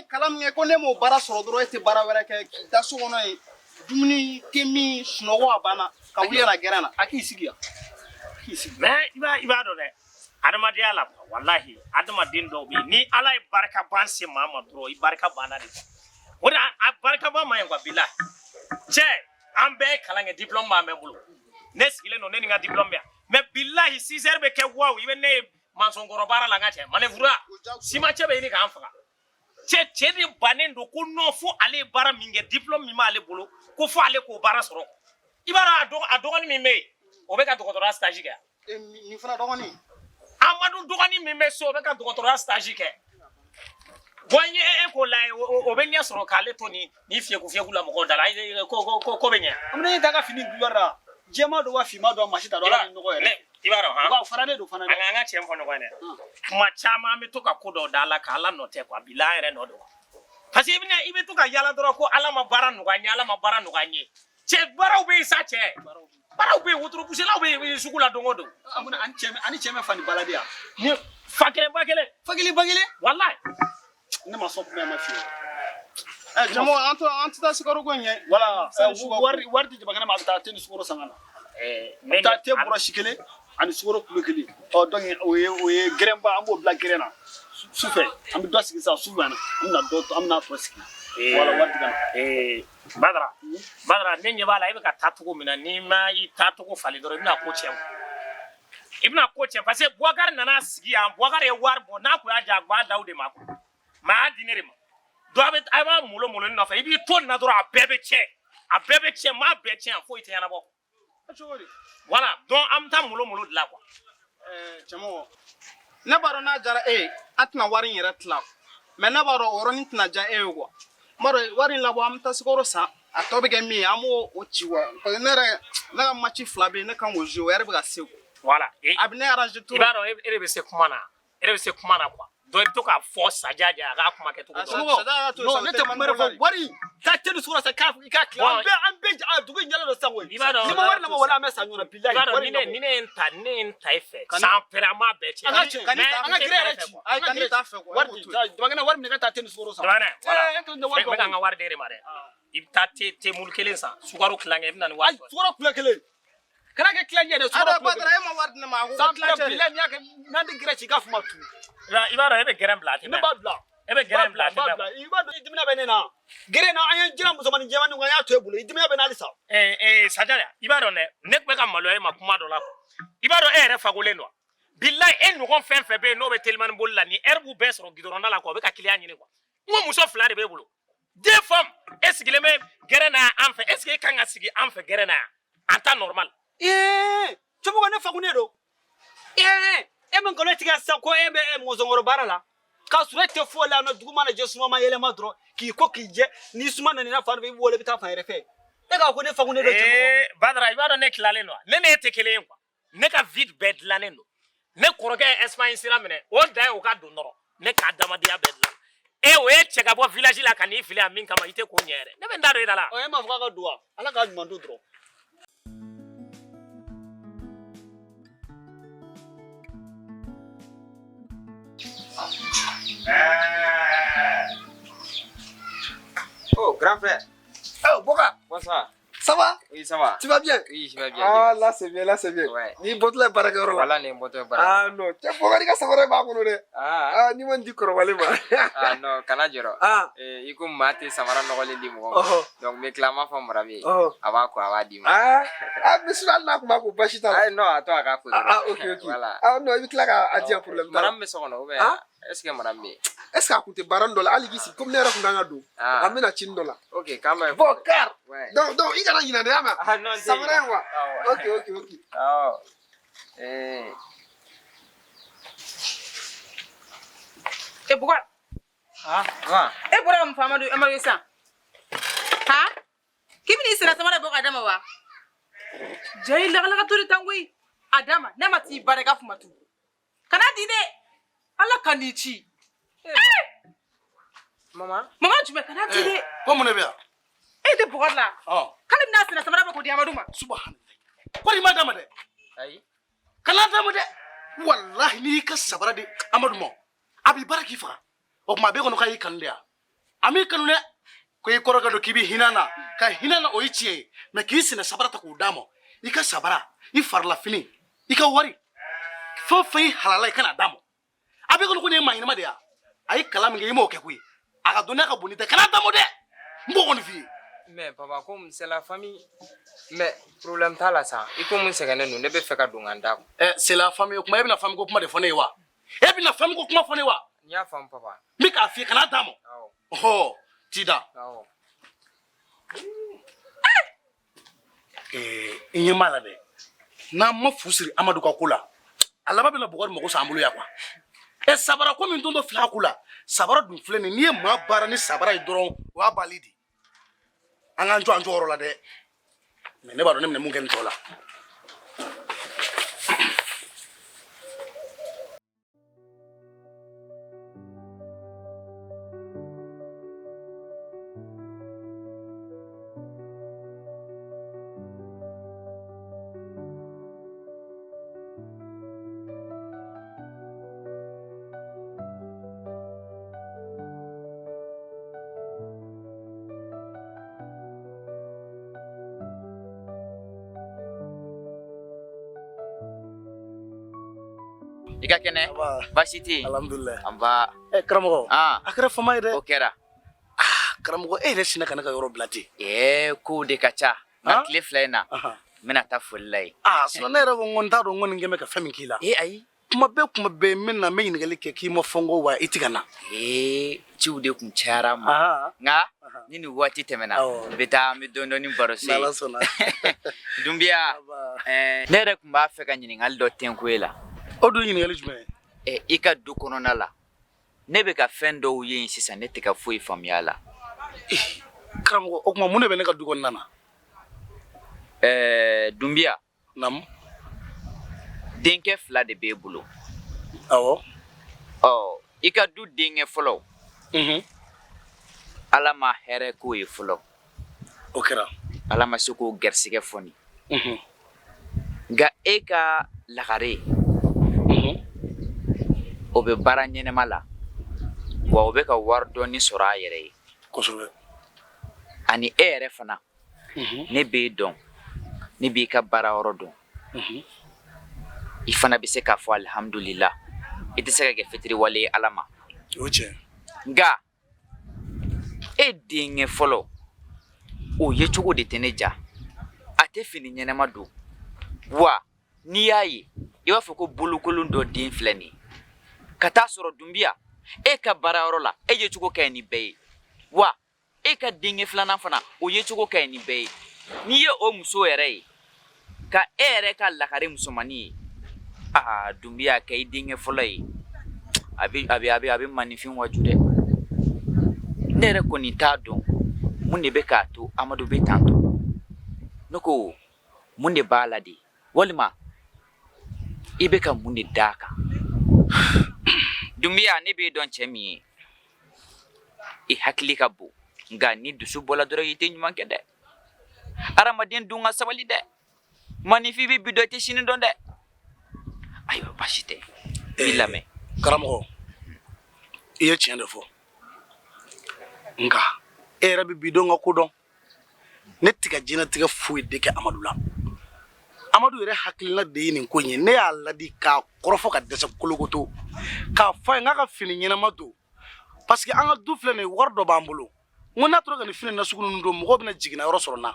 kalan min kɛ ko ne m'o baara sɔrɔ dɔrɔn e tɛ baara wɛrɛ kɛ k'i da so kɔnɔ yen dumuni tɛ min sunɔgɔ a banna ka wuli ka na gɛrɛn na a k'i sigi yan mais i b'a dɔn dɛ adamadenya la wallahi adamaden dɔw bɛ yen ni ala ye barika ban se maa ma dɔrɔn i barika banna de o de a barika ban ma yen quoi bilahi cɛ an bɛɛ ye kalan kɛ diplôme b'an bɛɛ bolo ne sigilen don ne ni n ka diplôme bɛ yan mais bilahi 6 heures bɛ kɛ waaw i bɛ ne ye mansɔn kɔrɔ baara la n ka cɛ manevura sima cɛ bɛ ɲini k'an faga cɛ de bannen don ko non fo ale ye baara min kɛ diplôme min b'ale bolo ko fo ale k'o baara sɔrɔ i b'a dɔn a dɔgɔnin min bɛ yen o bɛ ka dɔgɔtɔrɔya stage kɛ nin fana dɔgɔnin Amadu dɔgɔnin min bɛ so o bɛ ka dɔgɔtɔrɔya stage kɛ bon n ye e ko la o bɛ ɲɛ sɔrɔ k'ale to ni fiyɛku la mɔgɔw da la ko bɛ ɲɛ amina ye daga fini gulɔ la jɛma don wa finma don masi ta dɔn ala ni nɔgɔ yɛrɛ i b'a dɔn han wa fara ne don fana an ka cɛ fɔ ɲɔgɔn ye dɛ kuma caman an bɛ to ka ko dɔw da la k'ala nɔ tɛ quoi bila an yɛrɛ nɔ don parce que i bɛ to ka yala dɔrɔn ko ala ma baara nɔgɔya n ye ala ma baara nɔgɔya n ye cɛ baaraw bɛ yen sa cɛ baaraw bɛ yen wotoro puselaw bɛ yen sugu la don o don amina ani cɛ mɛ fani baladi yan ni fa kelen ba kelen walayi ne ma sɔn kuma ma fiye jamo an tɛ taa sikaro ko in ye wala wari di jabakɛnɛ ma a bɛ taa te ni sukoro san ka na a bɛ taa te bɔrɔsi kelen ani sukoro kulo kelen donc o ye gɛrɛnba an b'o bila gɛrɛn na sufɛ an bɛ dɔ sigi sisan su bɛ na an bɛna tɔ sigi wala wari di ka na Badara ne ɲɛ b'a la i bɛ ka taa cogo min na n'i ma i taa cogo falen dɔrɔn i bɛna ko tiɲɛ i bɛna ko tiɲɛ parce que Boubacar nana sigi yan Boubacar ye wari bɔ n'a kun y'a diya a kun b'a d'aw de ma mais a y'a di ne de ma donc a b'a molomolo nin nɔfɛ i b'i to nin na dɔrɔn a bɛɛ bɛ tiɲɛ maa bɛɛ tiɲɛ foyi tɛ ɲɛnabɔ voilà donc an bɛ taa molomolo de la quoi cɛmɔgɔ ne b'a dɔn n'a diyara e ye a tɛna wari in yɛrɛ tila mais ne b'a dɔn o yɔrɔnin tɛna diya e ye quoi n b'a dɔn wari in labɔ an bɛ taa sikaro san a tɔ bɛ kɛ min ye an b'o ci wa parce que ne ka match 2 bɛ yen ne kan k'o jouer o yɛrɛ bɛ ka se voilà a bɛ ne arranger tout i b'a dɔn e de bɛ se kuma na quoi donc i bɛ to k'a fɔ Sadia a k'a kuma kɛ cogo dɔ non ne tɛ kuma fɔ wari taa te ni sukoro san i k'a tila an bɛɛ dugu in ɲɛlen don sisan koyi i b'a dɔn ni ma wari labɔ wala an bɛ san ɲɔgɔn bilayi i b'a dɔn ni ne ye n ta i fɛ san pɛrɛ an b'a bɛɛ tiɲɛ an ka gɛrɛ yɛrɛ ci ka ne t'a fɛ quoi wari dabakɛnɛ wari minɛ ka taa te ni sukoro san n bɛ ka n ka wari d'e ma dɛ i bɛ taa te mulu kelen san sukaro tilankɛ i bɛ na ni wari sukaro kilo kelen kana kɛ tilancɛ dɛ sukaro kilo kelen e ma wari di ne ma a ko san tilancɛ bilayi n'i y'a kɛ n'an tɛ gɛrɛ ci i k'a fuma tu i b'a dɔn e bɛ gɛrɛn bila a tɛ ne b'a bila e bɛ gɛrɛn bila a tɛ i b'a dɔn i dimina bɛ ne na gɛrɛ na an ye jira musomanin jɛmanin kan an y'a to e bolo i dimina bɛ n'ale sa Sadia i b'a dɔn dɛ ne tun bɛ ka maloya e ma kuma dɔ la i b'a dɔn e yɛrɛ fagolen don bilayi e ɲɔgɔn fɛn fɛn bɛ yen n'o bɛ telimani boli la ni heure b'u bɛɛ sɔrɔ gidɔrɔnda la quoi o bɛ ka client ɲini quoi n ko muso 2 de b'e bolo 2 femmes e sigilen bɛ gɛrɛn na an fɛ est ce que e kan ka sigi an fɛ gɛrɛn na yan en temps normal cɛmɔgɔ ne fagunen don e min kɔnɔ tigɛ sisan ko e bɛ mɔzɔnkɔrɔ baara la k'a sɔrɔ e tɛ foyi la dugu mana jɛ suma ma yɛlɛma dɔrɔn k'i ko k'i jɛ ni suma nana fan fɛ i bɛ wele i bɛ taa fan yɛrɛ fɛ e k'a ko ne fagunen don cɛmɔgɔ Badara i b'a dɔn ne tilalen don ne e tɛ kelen ye quoi ne ka vie bɛɛ dilannen don ne kɔrɔkɛ ye Espagne sira minɛ o dan ye o ka don nɔrɔ ne k'a adamadenya bɛɛ dilan o ye cɛ ka bɔ village la ka n'i fili a min kama i tɛ k'o ɲɛ yɛrɛ ne bɛ n da don e da la e m'a fɔ k'a ka don wa ala k'a ɲuman don dɔrɔn Oh, grand frère. Oh, Boka. Bonsoir. Ça va? Oui, ça va. Tu vas bien? Oui, je vais bien. Ah, là c'est bien, là c'est bien. Ouais. Ni botla baraka yɔrɔ la. Voilà, ni botla baraka. Ah non, cɛ Boka ni ka sabara b'a kɔnɔ dɛ. Ah, ni ma di kɔrɔbalen ma. Ah non, kana jɔrɔ. Ah. I ko maa tɛ samara nɔgɔlen di mɔgɔ ma. Donc n bɛ tila n b'a fɔ Marabi ye. A b'a ko a b'a d'i ma. Ah, mais sinon hali n'a kun b'a ko basi t'a la. Non, a to a k'a ko dɔrɔn. Ah, ok. Voilà. Ah non, i bɛ tila k'a di yan problème t'a la. Maramu bɛ so kɔnɔ ou bien est ce que Maramu bɛ yen? Est ce que a kun tɛ baara dɔ la hali k'i sigi comme ne yɛrɛ kun kan ka don. An bɛna cini dɔ la. Ok, k'an bɛ. Bon, car. Ouais. Donc i kana ɲinɛ dɛ y'a mɛn. Ah non, tɛ yen. Samara in wa? Ok. Awɔ. Boubacar. Ma. E bɔra ka mun fɔ Amadu ye sisan? K'i bɛn'i sera samara bɔ k'a d'a ma wa? Jaa i lagalakatɔ de tan koyi. A d'a ma n'a ma t'i ba dɛ k'a fuma tu. Kana di dɛ. Ala ka n'i ci. Mama jumɛn kana di dɛ. Ko mun de bɛ yan? E tɛ Boubacar la. K'ale bɛna sera samara bɔ k'o di Amadu ma. Subhanallah. Ko nin ma d'a ma dɛ. ayi Kana d'a ma dɛ. Wallahi n'i y'i ka sabara di Amadu ma a b'i baara k'i faga. O tuma a b'e kɔnɔ k'a y'i kanu de yan. A m'i kanu dɛ. Ko i kɔrɔkɛ don k'i bɛ hinɛ na ka hinɛ na o ye tiɲɛ ye mais k'i sɛnɛ sabara ta k'o d'a ma i ka sabara i farilafini i ka wari fɛn o fɛn i halala i kana d'a ma a b'e kɔnɔ ko nin ye maa ɲɛnama de ye a ye kalan min kɛ i m'o kɛ koyi a ka dɔnniya ka bon ni tɛ kana d'a ma dɛ n b'o kɔni f'i ye. mais papa comme c'est la famille mais problème t'a la sa i ko mun sɛgɛnnen don ne bɛ fɛ ka don ka n da. C'est la famille o kuma e bɛna famille ko kuma de fɔ ne ye wa e bina fam ko kuma fone wa N y'a faamu papa. mi ka fi kana damo oh tida inye mala de na ma fusiri Amadu ka kula alaba bina bugor mo ko sambulu ya kwa e sabara ko min dondo fila kula sabara dun filene ni e ma bara ni sabara i doron wa balidi anga njo oro la de me ne ba do ne mun ken tola Ika kene basi ti alhamdulillah amba karamo akara fama ide o kɛra karamo e resina kana ka yoro blati ko de kacha na kile fila na mina ta fullai so na rego ngonta do ngoni ngeme ka fami kila ai kuma be minna me yin gali ke ki mo fongo wa itigana ciude kun cara ma nga nini wati temena beta mi dondo ni barose nala sona dumbia nere kumba fe kan nyini ngal do tenkuela odu yin gali jume ika du kono nala nebe ka fendo yin sisa nete ka foi famiala karamo o kuma mune be ne ka du kono nana dumbia nam denke fla de be bulo awo ika du denge folo ala ma here ko e folo okera ala ma suko gersige foni ga eka lagare obe baranyene mala wa obe ka wardo ni sora yere kosobe ani ere fana ne be don ne be ka bara orodo ifana bi se ka fo alhamdulillah ite se ka fitri wale alama oje nga dinge folo o ye chugo de teneja ate fini nyenema do wa ni yayi iwa foko bulukulun do din flani kata soro dumbia ka bara orola ye chugo ka ni be wa ka dinge flana fana o ye chugo ka ni be ni ye o muso ere ka ere ka lakare musomani dumbia ka dinge folo yi abi manifin wajude nere ko ni tado munde be ka to Amadu be tanto noko munde baladi walima ibe ka munde daka dumbia ne be don chemi hakli ka bu nga ni dusu bola doro yite nyuma kede aramadien dunga sabali de manifi bi bidote sini don de ayo basite bilame karamo iye tiende fo nga era bi bidonga kudon netiga jina tiga fuy deke Amadu la Amadu yere hakilina de yin ko nyi ne alla di ka korofo ka dese kologoto ka fa nga ka fini nyina madu parce que anga dufle ne wardo bambulo ngona tro ga ni fini na sugunu ndo mo bina jigina yoro sorona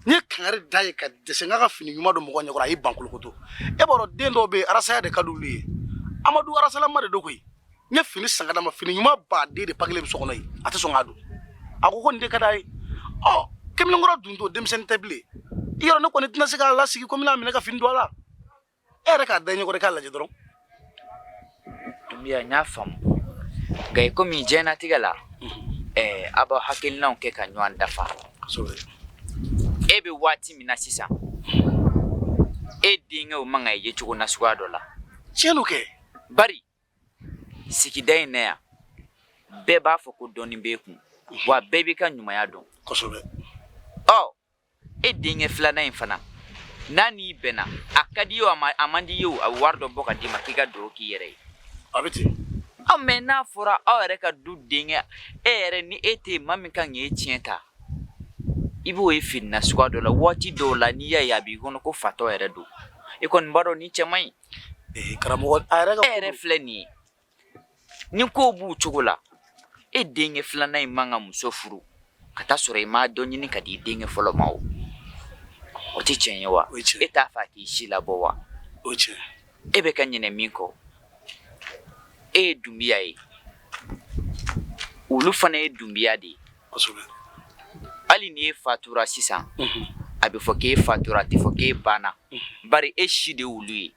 nye kangare dai ka dese nga ka fini nyuma do mo gonya ko ayi bankologoto e boro dendo be arasa de kaduli Amadu arasala made do koy nye fini sangada ma fini nyuma ba de pagle bi sokono yi ate so ngadu akoko nde kadai kemle ngoro dundo demsen table yoro ne ko ne tina sika la sigi ko mina ka fini do ala ere ka danyo ko de kala je doron dumbia nya fam gay ko mi jena tigala aba hakil na ke ka nwan dafa so ebe wati mina sisa dinga o manga ye chugo na squado la chenu ke bari sikidai na ya beba foko doni beku wa baby kan nyuma ya don kosobe dinge flana infana nani bena akadiyo amandi yo awardo boka di makiga do ki yere abeti amena fora awere ka du dinge ere ni ete mami kan ye tienta ibo e finna squad la wati do la ni ya bi gono ko fato ere do e kon baro ni chemai karamo ere fleni ni ko bu chugula dinge flana imanga musofuru kata sore ma donyi ni kadi dinge folo mawo oti chenyewa eta fa ki shila bowa oche ebe kanyene miko e ye dunbiya ye olu fana ye dunbiya de ye hali ni e fatura sisan a bɛ fɔ k'e fatura a tɛ fɔ k'e banna bari e si de y'olu ye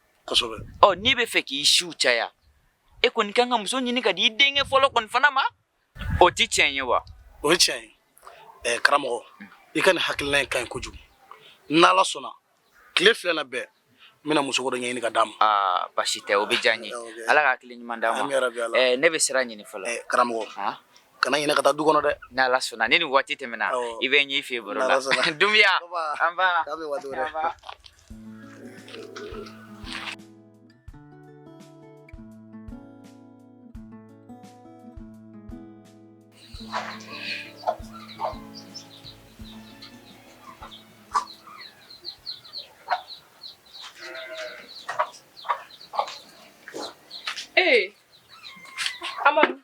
n'i bɛ fɛ k'i siw caya e kɔni kan ka muso ɲini ka di i denkɛ fɔlɔ kɔni fana ma o tɛ tiɲɛ ye wa o ye tiɲɛ ye karamɔgɔ i ka nin hakilina in ka ɲi kojugu n'ala sɔnna tile filɛ na bɛɛ n bɛna muso dɔ ɲɛɲini ka d'a ma basi tɛ o bɛ diya n ye ala ka hakili ɲuman d'a ma ne bɛ sira ɲini fɔlɔ karamɔgɔ kana ɲinɛ ka taa du kɔnɔ dɛ n'ala sɔnna ni nin waati tɛmɛna i bɛ n ye i fɛ yen baro la dunbiya an ba Amadou.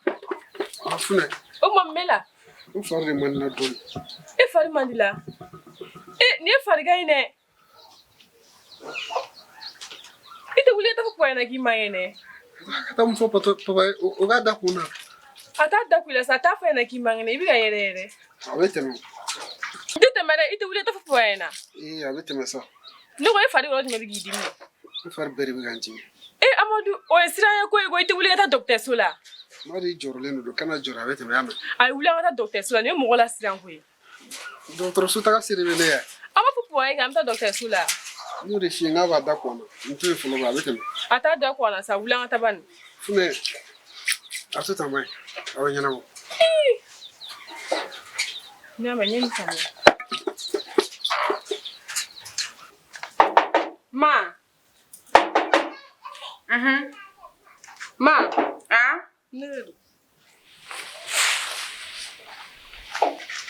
Fune. O mamela. O fari man na don. E fari mandila. Ni fari gaine. Ite wuli ta ko yana gi mayene. Kata mfo pato papa o ga da kuna. Ata da kula sa ta fa yana gi mangene ibi ga yere. Awete no. Dite mere ite wuli ta ko yana. Awete me sa. No ko e fari ro me gi dimi. O fari beri bi ganti. Amadou o esira ya ko ite wuli ta docteur Sola. Mari jorlen do kana jora awete me ama. Ay wuli ta docteur Sola ni mo gola siran ko. Docteur Sola ka sire bele ya. Ama pupo ay ga mta docteur Sola. No de shi nga ba da ko na. Ntu folo ba awete me. Ata da ko na sa wuli ta ban. Fune. Atuta mai. Awanya na mo. Ni ama nyen sama. Ma. Ma. Ne.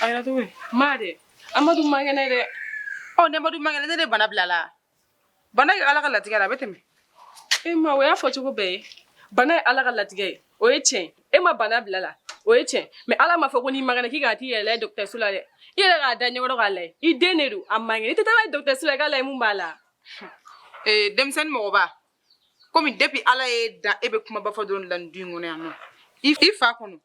Ayra tuwe. Ma de. Amadou mangene de. Ne Amadou mangene ne de bana bilala. Bana ala ka latigɛ la beteme. Ma o y'a fɔ cogo bɛɛ ye. Bana ye ala ka latigɛ ye. O ye tiɲɛ. E ma bana bilala. O ye tiɲɛ. Mais ala ma fɔ ko ni mangene k'i ka t'i yɛlɛ docteur Sola dɛ. I yɛrɛ k'a da ɲɛkɔrɔ k'a lajɛ. I den de don. A mangene. I tɛ taa docteur Sola k'a lajɛ mun b'a la. Denmisɛnnin mɔgɔba. Komi depuis ala ye da e be kuma ba fɔ dɔrɔn la du in kɔnɔ yan nɔ. I fa kɔnɔ.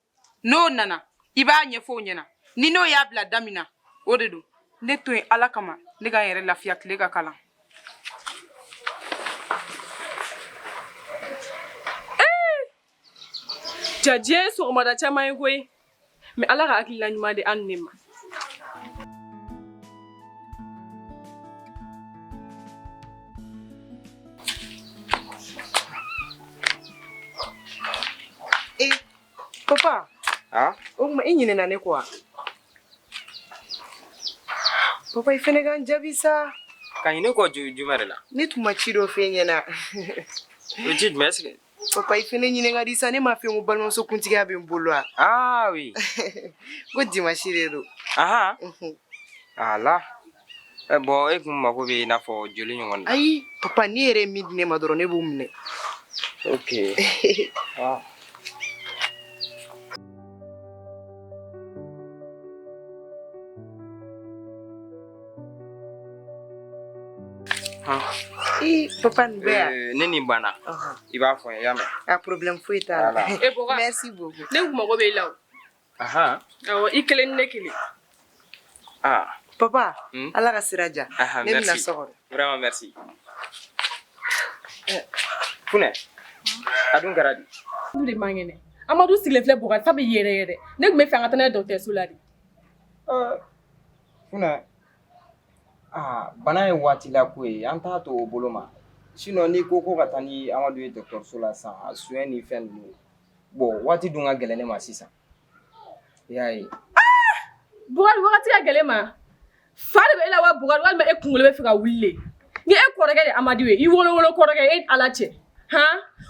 N'o nana i b'a ɲɛfɔ o ɲɛna. Ni n'o y'a bila da min na o de don. Ne to yen ala kama ne ka n yɛrɛ lafiya tile ka kalan. Diɲɛ ye sɔgɔmada caman ye koyi. Mais ala ka hakilila ɲuman di an ne ma. Papa. O kuma i ɲinɛna ne kɔ wa? Papa i fɛnɛ k'an jaabi sa. Ka ɲinɛ kɔ jumɛn de la? Ne tun ma ci dɔ f'e ɲɛna. O ci jumɛn est-ce que? Papa i fɛnɛ ɲinɛ ka di sa ne m'a fɛ ko balimamuso kuntigiya bɛ n bolo wa? Ah oui. Ko dimanche de don. Ala. Bon e kun mako bɛ i n'a fɔ joli ɲɔgɔn na. Ayi papa ni yɛrɛ min di ne ma dɔrɔn ne b'o minɛ. Ok. Papa nin bɛ yan. Ne nin banna. I b'a fɔ n ye, i y'a mɛn. A problème foyi t'a la. Merci beaucoup. Ne kun mago bɛ i la o. Awɔ i kelen ni ne kelen. Papa, ala ka sira diya. Ne bɛna so kɔnɔ. Vraiment merci. Funɛ, a dun kɛra di? Du de man kɛnɛ. Amadou sigilen filɛ Bugari fa bɛ yɛrɛ yɛrɛ. Ne tun bɛ fɛ an ka taa n'a ye docteur Sola de. Funɛ, bana ye waati la ko ye an t'a to o bolo ma. Sinon n'i ko ka taa ni Amadu ye docteur Sola san a soin ni fɛn ninnu. Bon waati dun ka gɛlɛn ne ma sisan. I y'a ye. Bugari wagati ka gɛlɛn ma. Fa de bɛ e la wa Bugari walima e kunkolo bɛ fɛ ka wuli de. Ni e kɔrɔkɛ de Amadu ye i wolowolo kɔrɔkɛ e ala cɛ.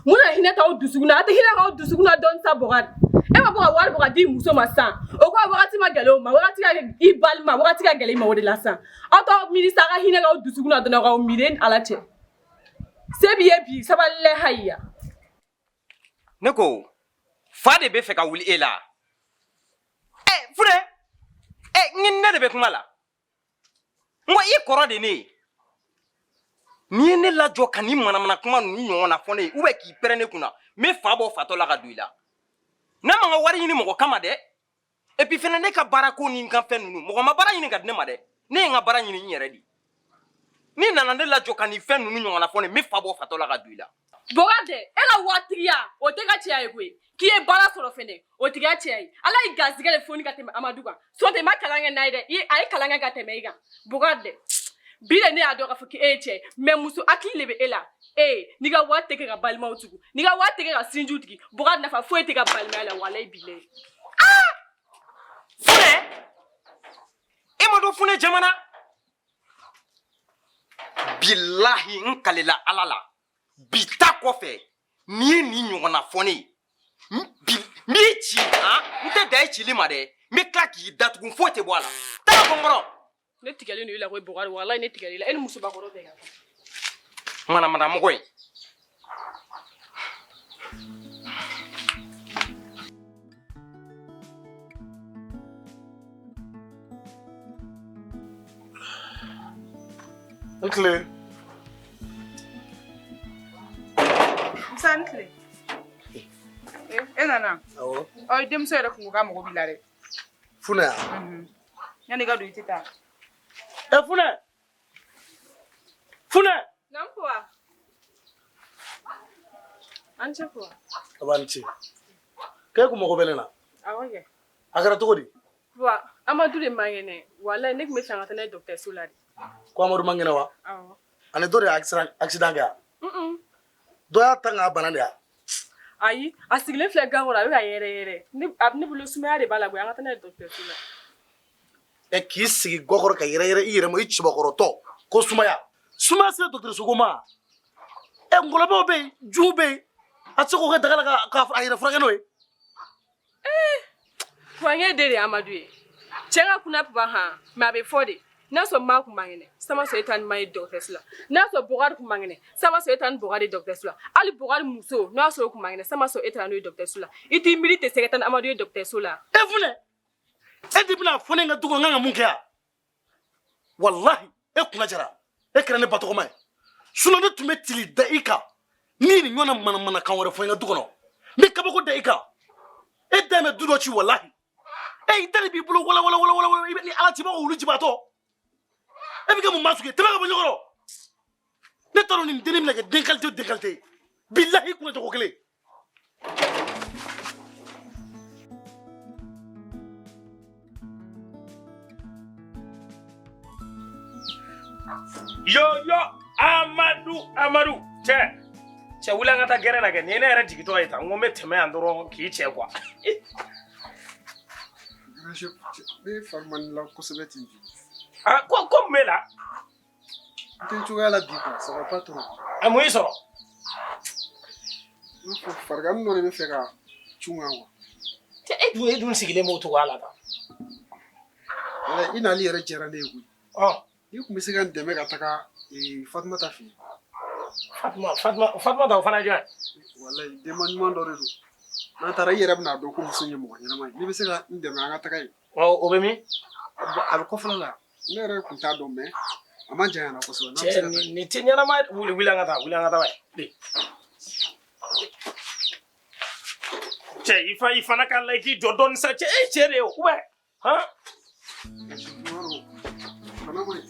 Mun na hinɛ t'aw dusukun na a tɛ hinɛ k'aw dusukun na dɔɔni sa Bugari. E ma bɔ ka wari bɔ ka di muso ma san. O ko wagati ma gɛlɛn o ma wagati ka i balima wagati ka gɛlɛn i ma o de la san. Aw t'aw miiri sa a ka hinɛ k'aw dusukun na dɔrɔn k'aw miiri ala cɛ. Se b'i ye bi sabalilɛ hayiya. Ne ko fa de bɛ fɛ ka wuli e la. Funɛ, ne de bɛ kuma la. N ko i kɔrɔ de ne ye. N'i ye ne lajɔ ka ni manamana kuma ninnu ɲɔgɔn na fɔ ne ye ou bien k'i pɛrɛn ne kunna me fa bɔ fatɔ la ka don I la ne ma ka wari ɲini mɔgɔ kama dɛ et puis fɛnɛ ne ka baara ko ni n ka fɛn ninnu mɔgɔ ma baara ɲini ka di ne ma dɛ ne ye n ka baara ɲini n yɛrɛ de ni nana ne lajɔ ka nin fɛn ninnu ɲɔgɔnna fɔ ne me fa bɔ fatɔ la ka don I la Bogade, e ka watigiya o tɛ ka cɛya ye koyi k'i ye baara sɔrɔ fɛnɛ o tɛ ka cɛya ye ala ye garisɛgɛ de foni ka tɛmɛ Amadu kan sɔntɛ i ma kalan kɛ n'a ye dɛ a ye kalan kɛ ka tɛmɛ I kan Bogade bi de ne y'a dɔn k'a fɔ k'e ye cɛ ye mais muso hakili de bɛ e la n'i ka wari tɛ kɛ ka balimaw tugu n'i ka wari tɛ kɛ ka sinjiw tigi Bogade nafa foyi tɛ ka balimaya la walayi bilayi Funɛ e ma dɔn Funɛ jamana bilahi n kalela ala la bi ta kɔfɛ ni ye nin ɲɔgɔnna fɔ ne ye n b'i ci n tɛ da I cili ma dɛ n bɛ tila k'i datugu foyi tɛ bɔ a la taa kɔnkɔrɔ ne tigɛlen don I la koyi Bogade walayi ne tigɛlen I la e ni musobakɔrɔ bɛɛ ka kan manamana mɔgɔ ye Nkile Musa ni tile. E nana. Awɔ. Ɔ denmuso yɛrɛ kun ko k'a mago b'i la dɛ. Funɛ yan. Yani I ka don I tɛ taa. Funɛ Funɛ Nan kuwa an cɛ kuwa a b'a ni ce k'e kun mago bɛ ne na awɔ kɛ a kɛra cogo di kuwa Amadu de man kɛnɛ walayi ne tun bɛ fɛ ka taa n'a ye dɔgɔtɔrɔso la de ko Amadu man kɛnɛ wa awɔ ani dɔ de ye accident kɛ yan dɔ y'a ta k'a bana de yan ayi a sigilen filɛ gan kɔrɔ a bɛ ka yɛrɛ ne bolo sumaya de b'a la koyi an ka taa n'a ye dɔgɔtɔrɔso la k'i sigi gɔkɔrɔ ka yɛrɛ I yɛrɛ ma I cɛbakɔrɔtɔ ko sumaya sera dɔgɔtɔrɔso ko ma ngɔlɔbɛw bɛ yen juw bɛ yen a tɛ se k'o kɛ daga la k'a yɛrɛ furakɛ n'o ye Kuranɲɛ de Amadu ye cɛ ka kunna papa han mais a bɛ fɔ de n'a sɔrɔ maa kun man kɛnɛ sama sɔrɔ e ta ni maa ye dɔgɔtɔrɔso la n'a sɔrɔ Bogari kun man kɛnɛ sama sɔrɔ e ta ni Bogari ye dɔgɔtɔrɔso la hali Bogari muso n'a sɔrɔ o kun man kɛnɛ sama sɔrɔ e taara n'o ye dɔgɔtɔrɔso la I t'i miiri tɛ se ka taa ni Amadu ye dɔgɔtɔrɔso la Funɛ e de bɛna fɔ ne ka du kɔnɔ n kan ka mun kɛ yan walahi e kunna jara e kɛra ne ba tɔgɔma ye sinon ne tun bɛ tili da I kan ni nin ɲɔgɔnna manamanakan wɛrɛ fɔ n ka du kɔnɔ n bɛ kabako da I kan e da bɛ du dɔ ci walahi I da de b'i bolo wala ni ala t'i ma ko wulu jibatɔ e bɛ kɛ mun maa sugu ye tɛmɛ ka bɔ ɲɔgɔn ne t'a dɔn nin dennin bɛna kɛ den qualité bilahi kunna cogo kelen Yo Amadu cɛ wuli an ka taa gɛrɛ na kɛ nin ye ne yɛrɛ jigitɔ ye tan n ko n bɛ tɛmɛ yan dɔrɔn k'i cɛ quoi Ne fari man di la kosɛbɛ ten ko mun b'e la n tɛ cogoya la bi quoi ça va pas trop mun y'i sɔrɔ n fɔ farigan dɔ de bɛ fɛ ka cun kan quoi e dun sigilen b'o cogoya la tan walayi I nali yɛrɛ diyara ne ye koyi I tun bɛ se ka n dɛmɛ ka taga Fatumata fɛ yen Fatumata o fana ye jɔn ye walayi denba ɲuman dɔ de don n'an taara I yɛrɛ bɛna dɔn ko muso in ye mɔgɔ ɲɛnama ye n'i bɛ se ka n dɛmɛ an ka taga yen o bɛ min a bɛ kɔfɛla la ne yɛrɛ tun t'a dɔn mais a ma janya na kosɛbɛ cɛ nin tɛ ɲɛnama ye wuli an ka taa cɛ I fana ka la k'i jɔ dɔɔnin sa cɛ e cɛ de ye o ou bien han fana ma ɲi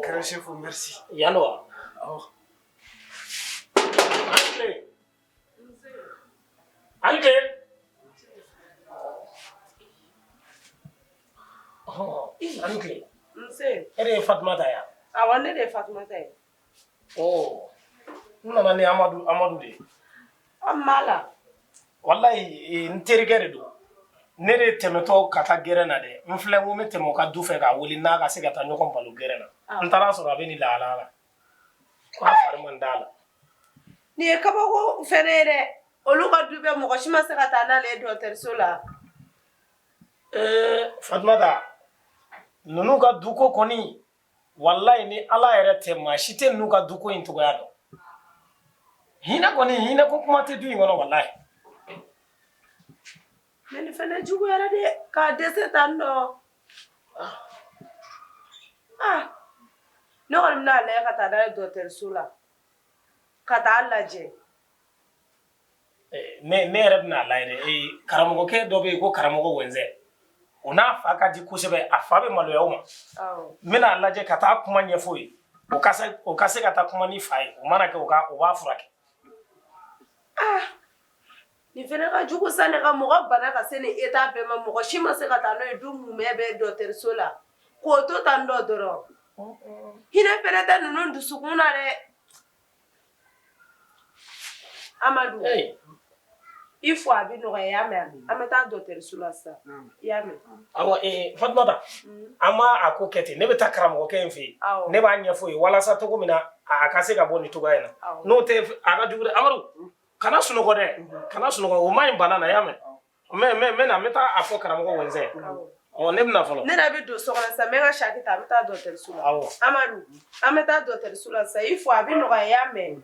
Grand chef, merci. Yann wa? Anke. Anke. Nse. Ere Fatumata ya? Awɔ ne de ye Fatumata ye. N nana ni Amadu de. Mala. Wallahi n terikɛ de don. Ne de tɛmɛtɔ ka taa gɛrɛn na dɛ. N filɛ ko n bɛ tɛmɛ o ka du fɛ k'a wele n'a ka se ka taa ɲɔgɔn balo gɛrɛn na. N taara sɔrɔ a bɛ nin lahala la. Ko a fari man d'a la. Nin ye kabako fɛnɛ ye dɛ. Olu ka du bɛ mɔgɔ si ma se ka taa n'ale ye dɔgɔtɔrɔso la. Fatumata, ninnu ka duko kɔni wallahi ni ala yɛrɛ tɛ maa si tɛ ninnu ka duko in cogoya dɔn. Hinɛ kɔni hinɛ ko kuma tɛ du in kɔnɔ wallahi. Mais ni fana jugu yɛrɛ de k'a dɛsɛ tan nɔ. Ne kɔni bɛna lajɛ ka taa n'a ye dɔgɔtɔrɔso la ka taa lajɛ. ne yɛrɛ bɛna lajɛ dɛ karamɔgɔkɛ dɔ bɛ yen ko karamɔgɔ Wɛnzɛ o n'a fa ka di kosɛbɛ a fa bɛ maloya o ma n bɛna lajɛ ka taa kuma ɲɛfɔ ye o ka se ka taa kuma ni fa ye o mana kɛ o b'a furakɛ. Nin fana ka jugu sa ne ka mɔgɔ bana ka se ni état bɛɛ ma mɔgɔ si ma se ka taa n'o ye du mumɛ bɛ dɔgɔtɔrɔso la k'o to tan dɔ dɔrɔn hinɛ fana tɛ ninnu dusukun na dɛ. Amadu i fo a bɛ nɔgɔya i y'a mɛn an bɛ taa dɔgɔtɔrɔso la sisan i y'a mɛn. Awɔ Fatumata an ma a ko kɛ ten ne bɛ taa karamɔgɔkɛ in fɛ yen ne b'a ɲɛfɔ ye walasa cogo min na a ka se ka bɔ nin cogoya in na n'o tɛ a ka jugu dɛ Amadu kana sunɔgɔ dɛ kana sunɔgɔ o ma ɲi bana na i y'a mɛn n bɛ taa a fɔ karamɔgɔ Wɛnzɛ ye ne bɛna fɔlɔ. Ne yɛrɛ bɛ don so kɔnɔ sisan n bɛ n ka saki ta an bɛ taa dɔgɔtɔrɔso la. Amadu an bɛ taa dɔgɔtɔrɔso la sisan i fo a bɛ nɔgɔya i y'a mɛn.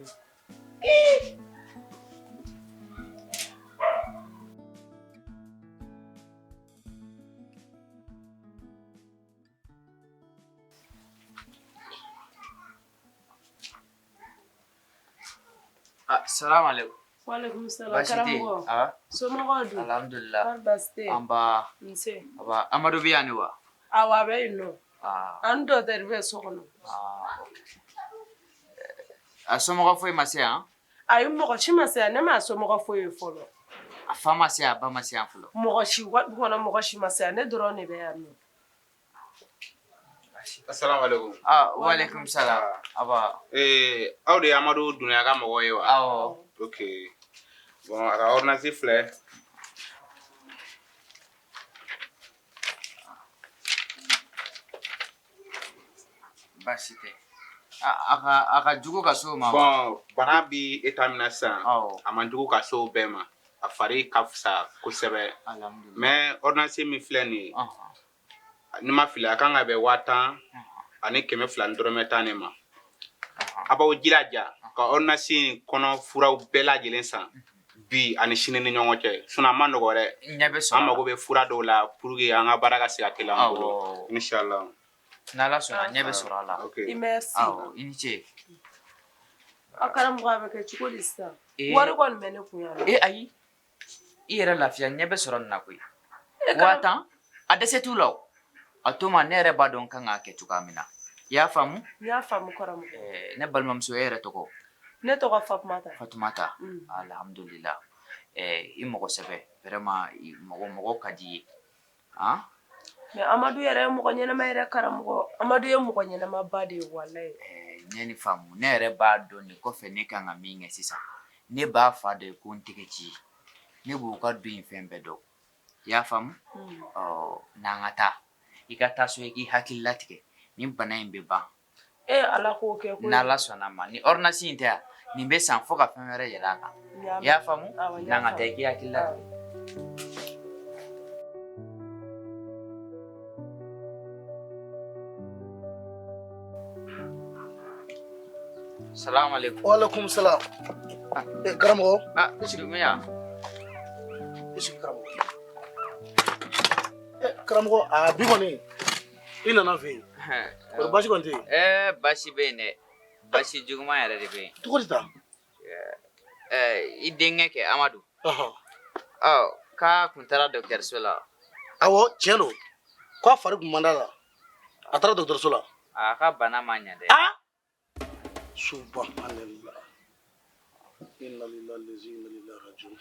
Salamu alaikum. Walaikum salam karamɔgɔ. Somɔgɔw dun? Alhamdulillah. Kɔri baasi tɛ yen? An ba. Nse. Aba Amadu bɛ yan ni wa? Awɔ a bɛ yen nɔ. An dɔgɔtɔrɔ bɛ so kɔnɔ. A somɔgɔ foyi ma se yan? Ayi mɔgɔ si ma se yan ne ma somɔgɔ foyi ye fɔlɔ. A fa ma se yan a ba ma se yan fɔlɔ? Mɔgɔ si du kɔnɔ mɔgɔ si ma se yan ne dɔrɔn de bɛ yan nɔ. Assalamu alaikum. Wa alaikum salam. Aba. Aw de ye Amadu Dunaya ka mɔgɔ ye wa? Awɔ. Ok. Bon, a ka ordonnance filɛ. Baasi tɛ. A ka jugu ka s'o ma wa? Bon, bana bi état min na sisan, a man jugu ka s'o bɛɛ ma. A fari ka fisa kosɛbɛ. Alhamdulillah. Mais ordonnance min filɛ nin ye, ni ma fili a kan ka bɛn 10,000 ani 200 ni dɔrɔmɛ 10 de ma. A b'aw jilaja ka ordonnance in kɔnɔ furaw bɛɛ lajɛlen san bi ani sini ni ɲɔgɔn cɛ. Sinon a ma nɔgɔ dɛ. Ɲɛ bɛ sɔrɔ. An mago bɛ fura dɔw la pour que an ka baara ka se ka teliya an bolo. Inshallah. N'Ala sɔnna ɲɛ bɛ sɔrɔ a la. I merci. Awɔ i ni ce. A karamɔgɔ a bɛ kɛ cogo di sisan? Wari kɔni bɛ ne kun yan. Ayi i yɛrɛ lafiya ɲɛ bɛ sɔrɔ nin na koyi. 10,000 a dɛsɛ t'u la o. A to ma ne yɛrɛ b'a dɔn kan k'a kɛ cogoya min na. I y'a faamu? N y'a faamu karamɔgɔ. Ne balimamuso e yɛrɛ tɔgɔ? Ne tɔgɔ Fatumata. Fatumata. Alhamdulillah. I mɔgɔ sɛbɛ vraiment mɔgɔ ka di ye. Mais Amadu yɛrɛ ye mɔgɔ ɲɛnama yɛrɛ karamɔgɔ. Amadu ye mɔgɔ ɲɛnama ba de ye walayi. Ne ni faamu ne yɛrɛ b'a dɔn nin kɔfɛ ne kan ka min kɛ sisan. Ne b'a fa dɔn ko n tɛgɛ ci. Ne b'u ka du in fɛn bɛɛ dɔn. I y'a faamu? N'an ka taa. I ka taa so i k'i hakili latigɛ. Nin bana in bɛ ban. Ala k'o kɛ koyi. N'Ala sɔnna ma ni ordonnance in tɛ yan nin bɛ san fo ka fɛn wɛrɛ yɛlɛ a kan. I y'a faamu? N'an ka taa i k'i hakili latigɛ. Salamu alaikum. Wa alaikum salam. Karamɔgɔ. Dumiya. Karamɔgɔ. Karamɔgɔ bi kɔni i nana fɛ yen. Basi kɔni tɛ yen. Basi bɛ yen dɛ. Basi juguman yɛrɛ de bɛ yen. Cogo di ta? I denkɛ kɛ Amadu. K'a kun taara dɔgɔtɔrɔso la. Awɔ tiɲɛ don. K'a fari kun man d'a la. A taara dɔgɔtɔrɔso la. A ka bana ma ɲɛ dɛ. Subhanallah. Inna lillahi wa inna ilaihi raji'un.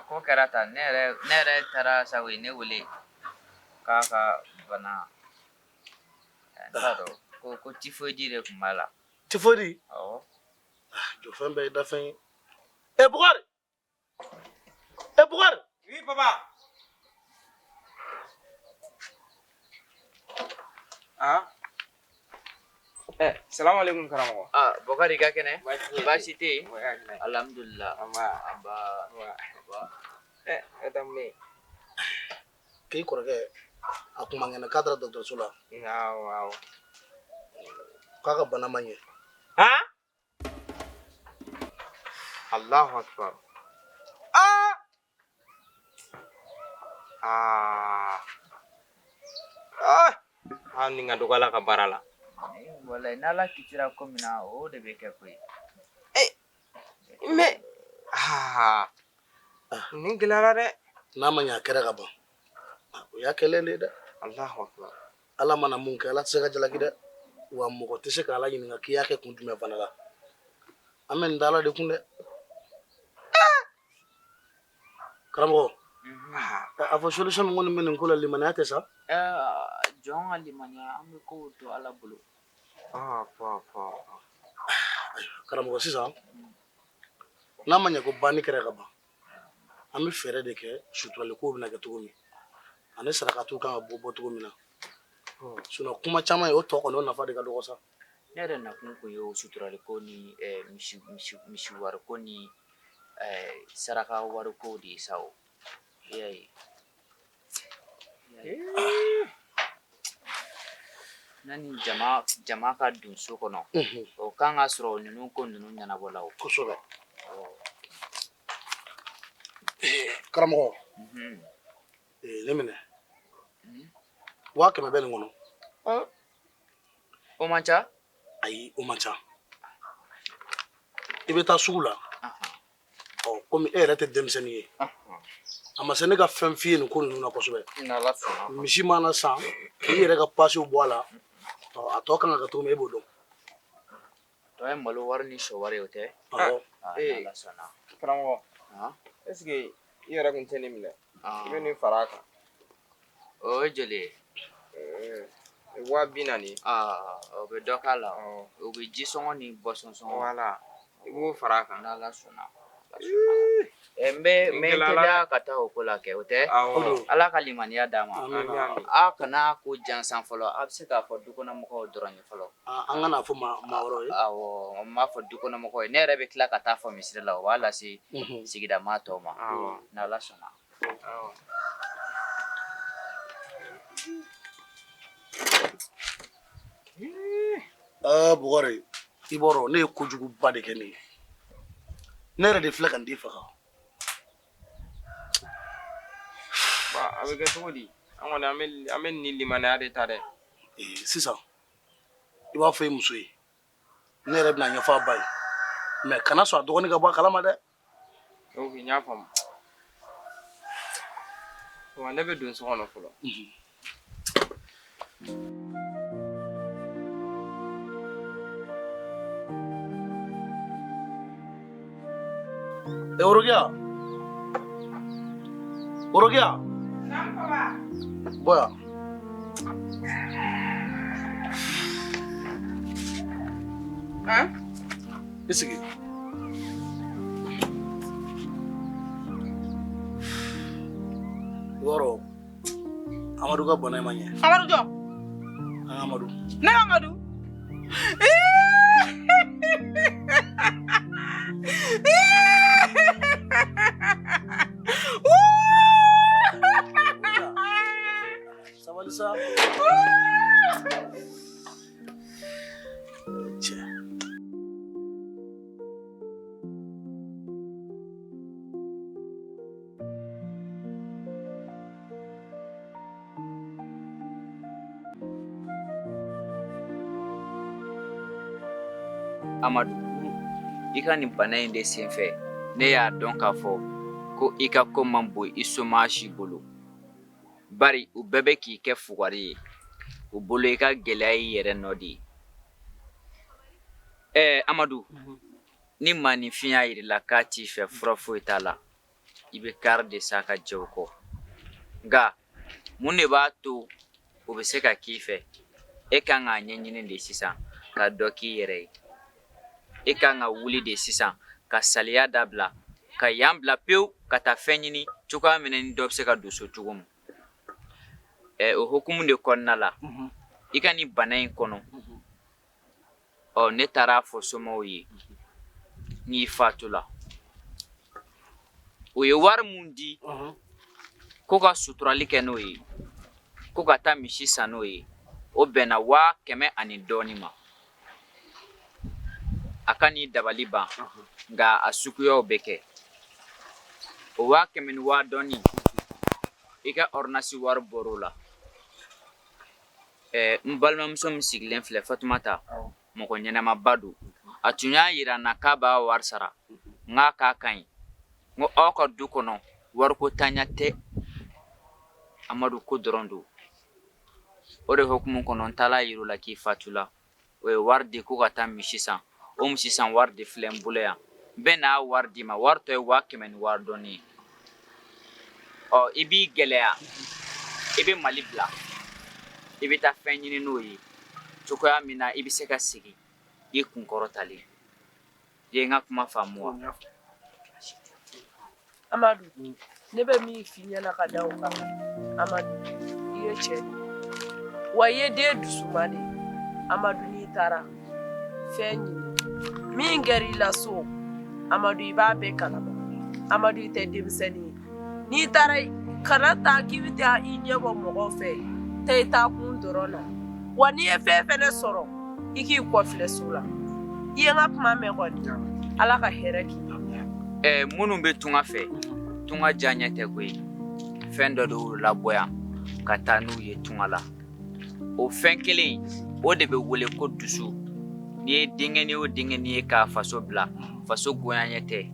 Ko kɛra tan ne yɛrɛ taara sa o ye ne wele k'a ka bana n t'a dɔn ko typhoïde de tun b'a la. Typhoïde? Awɔ. Jɔ fɛn bɛɛ ye dafɛn ye. Bukari! Bukari! Oui, papa. Salamu alaikum karamɔgɔ. Bukari ka kɛnɛ? Baasi tɛ yen? Alhamdulillah. K'i kɔrɔkɛ a kun man kɛnɛ k'a taara dɔgɔtɔrɔso la. Awɔ. K'a ka bana ma ɲɛ. Allahu akbar. Ni nga dogala ka barala. Wallahi n'ala kitira ko min na o de bɛ kɛ koyi. Mais nin gɛlɛyara dɛ. N'a ma ɲɛ a kɛra ka ban o y'a kɛlen de ye dɛ. Allahu akbar. Ala mana mun kɛ Ala tɛ se ka jalaki dɛ wa mɔgɔ tɛ se ka Ala ɲininka k'i y'a kɛ kun jumɛn fana la an bɛ nin da Ala de kun dɛ. Karamɔgɔ a fɔ solution min kɔni bɛ nin ko la limaniya tɛ sa. Jɔn ka limaniya an bɛ kow to Ala bolo. Karamɔgɔ sisan n'a ma ɲɛ ko banni kɛra ka ban an bɛ fɛɛrɛ de kɛ suturali kow bɛna kɛ cogo min ani sarakatiw kan ka bɔ cogo min na sinon kuma caman ye o tɔ kɔni o nafa de ka dɔgɔ sa. Ne yɛrɛ nakun kun ye o suturali ko ni misi wari ko ni saraka wari ko de ye sa o. I y'a ye. Nani jama ka don so kɔnɔ o kan ka sɔrɔ ninnu ko ninnu ɲɛnabɔ la o. Kosɛbɛ. Karamɔgɔ ne minɛ 100 bɛ nin kɔnɔ. O man ca. Ayi o man ca i bɛ taa sugu la komi e yɛrɛ tɛ denmisɛnnin ye a ma se ne ka fɛn f'i ye nin ko ninnu na kosɛbɛ misi mana san k'i yɛrɛ ka pasiw bɔ a la a tɔ kan ka kɛ cogo min e b'o dɔn. Tɔ ye malo wari ni sɔ wari o tɛ. N'Ala sɔnna. Karamɔgɔ est-ce que i yɛrɛ kun tɛ nin minɛ i bɛ nin fara a kan. O ye joli ye. 40,000. O bɛ dɔ k'a la o bɛ ji sɔngɔ ni boisson sɔngɔ. Voilà i b'o fara a kan. N'Ala sɔnna. N bɛ teliya ka taa o ko la kɛ o tɛ. Ala ka limaniya d'a ma. A kana ko jansan fɔlɔ a bɛ se k'a fɔ dukɔnɔmɔgɔw dɔrɔn ye fɔlɔ. An kana fɔ maa wɛrɛw ye. Awɔ n b'a fɔ dukɔnɔmɔgɔw ye ne yɛrɛ bɛ tila ka taa fɔ misiri la o b'a lase sigida maa tɔw ma. N'Ala sɔnna. Bugɔri i b'a dɔn ne ye kojuguba de kɛ ne ye ne yɛrɛ de filɛ ka n den faga. A bɛ kɛ cogo di an kɔni an bɛ nin limaniya de ta dɛ. Sisan i b'a fɔ i muso ye ne yɛrɛ bɛna ɲɛfɔ a ba ye mais kana sɔn a dɔgɔnin ka bɔ a kalama dɛ. Ok n y'a faamu. Ne bɛ don so kɔnɔ fɔlɔ. Orogia. Boya. Isigi. Woro. Amadu ka bana ma ɲɛ. Amadu jɔ. Amadu. Ne Amadu. Sabali sa. Amadu i ka nin bana in de senfɛ ne y'a dɔn k'a fɔ ko i ka ko man bon i somaa si bolo bari u bɛɛ bɛ k'i kɛ fugari ye u bolo i ka gɛlɛya i yɛrɛ nɔ de ye. Amadu ni maninfin y'a yirila k'a t'i fɛ fura foyi t'a la i bɛ kari de sa ka jɛ o kɔ nka mun de b'a to o bɛ se ka k'i fɛ e kan k'a ɲɛɲini de sisan ka dɔ k'i yɛrɛ ye. E kan ka wuli de sisan ka saliya dabila ka yan bila pewu ka taa fɛn ɲini cogoya min ni dɔ bɛ se ka don so cogo min. O hukumu de kɔnɔna la i ka nin bana in kɔnɔ ne taara fɔ somɔgɔw ye n'i fatula o ye wari mun di ko ka suturali kɛ n'o ye ko ka taa misi san n'o ye o bɛnna 100 ani dɔɔnin ma. A ka n'i dabali ban nka a suguyaw bɛ kɛ o 100 ni 10 dɔɔnin i ka ordonnance wari bɔr'o la n balimamuso min sigilen filɛ Fatumata mɔgɔ ɲɛnɛmaba don a tun y'a yira n na k'a b'a wari sara n k'a k'a ka ɲi n ko aw ka du kɔnɔ wariko tanya tɛ Amadu ko dɔrɔn don o de hukumu kɔnɔ n taala yir'u la k'i fatula o ye wari di ko ka taa misi san o misi san wari de filɛ n bolo yan bɛɛ n'a wari di ma wari tɔ ye 100 ni wari dɔɔni ye i b'i gɛlɛya i bɛ Mali bila i bɛ taa fɛn ɲini n'o ye cogoya min na i bɛ se ka segin i kunkɔrɔtalen i ye n ka kuma faamu wa Amadu ne bɛ min f'i ɲɛna ka da o kan Amadu i ye cɛ de wa i ye den dusuma de Amadu n'i taara fɛn ɲini min kɛr'i la so Amadu i b'a bɛɛ kalama Amadu i tɛ denmisɛnnin ye n'i taara kana ta k'i bɛ taa i ɲɛbɔ mɔgɔw fɛ ta i taa kun dɔrɔn na wa n'i ye fɛn fɛnɛ sɔrɔ i k'i kɔfilɛ so la i ye n ka kuma mɛn kɔni Ala ka hɛrɛ k'i ye minnu bɛ tunga fɛ tunga diyaɲɛ tɛ koyi fɛn dɔ de y'u labɔ yan ka taa n'u ye tunga la o fɛn kelen o de bɛ wele ko dusu n'i ye denkɛni o denkɛni ye k'a faso bila faso goyaɲɛ tɛ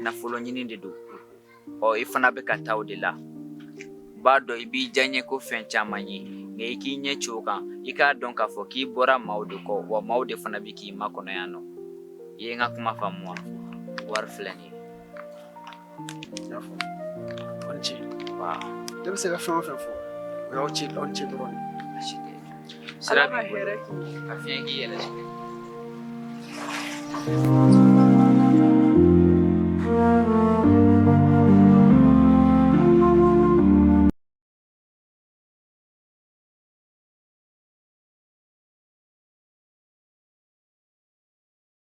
nafolo ɲini de don i fana bɛ ka taa o de la b'a dɔn i b'i diyaɲɛ ko fɛn caman ye nka i k'i ɲɛ ci o kan i k'a dɔn k'a fɔ k'i bɔra maaw de kɔ wa maaw de fana bɛ k'i makɔnɔ yan nɔ i ye n ka kuma faamu wa wari filɛ nin ye An ci. Ne bɛ se ka fɛn o fɛn fɔ o y'aw ci dɔrɔn de. Baasi tɛ. Ala ka hɛrɛ k'i ye. A fiɲɛ k'i yɛlɛ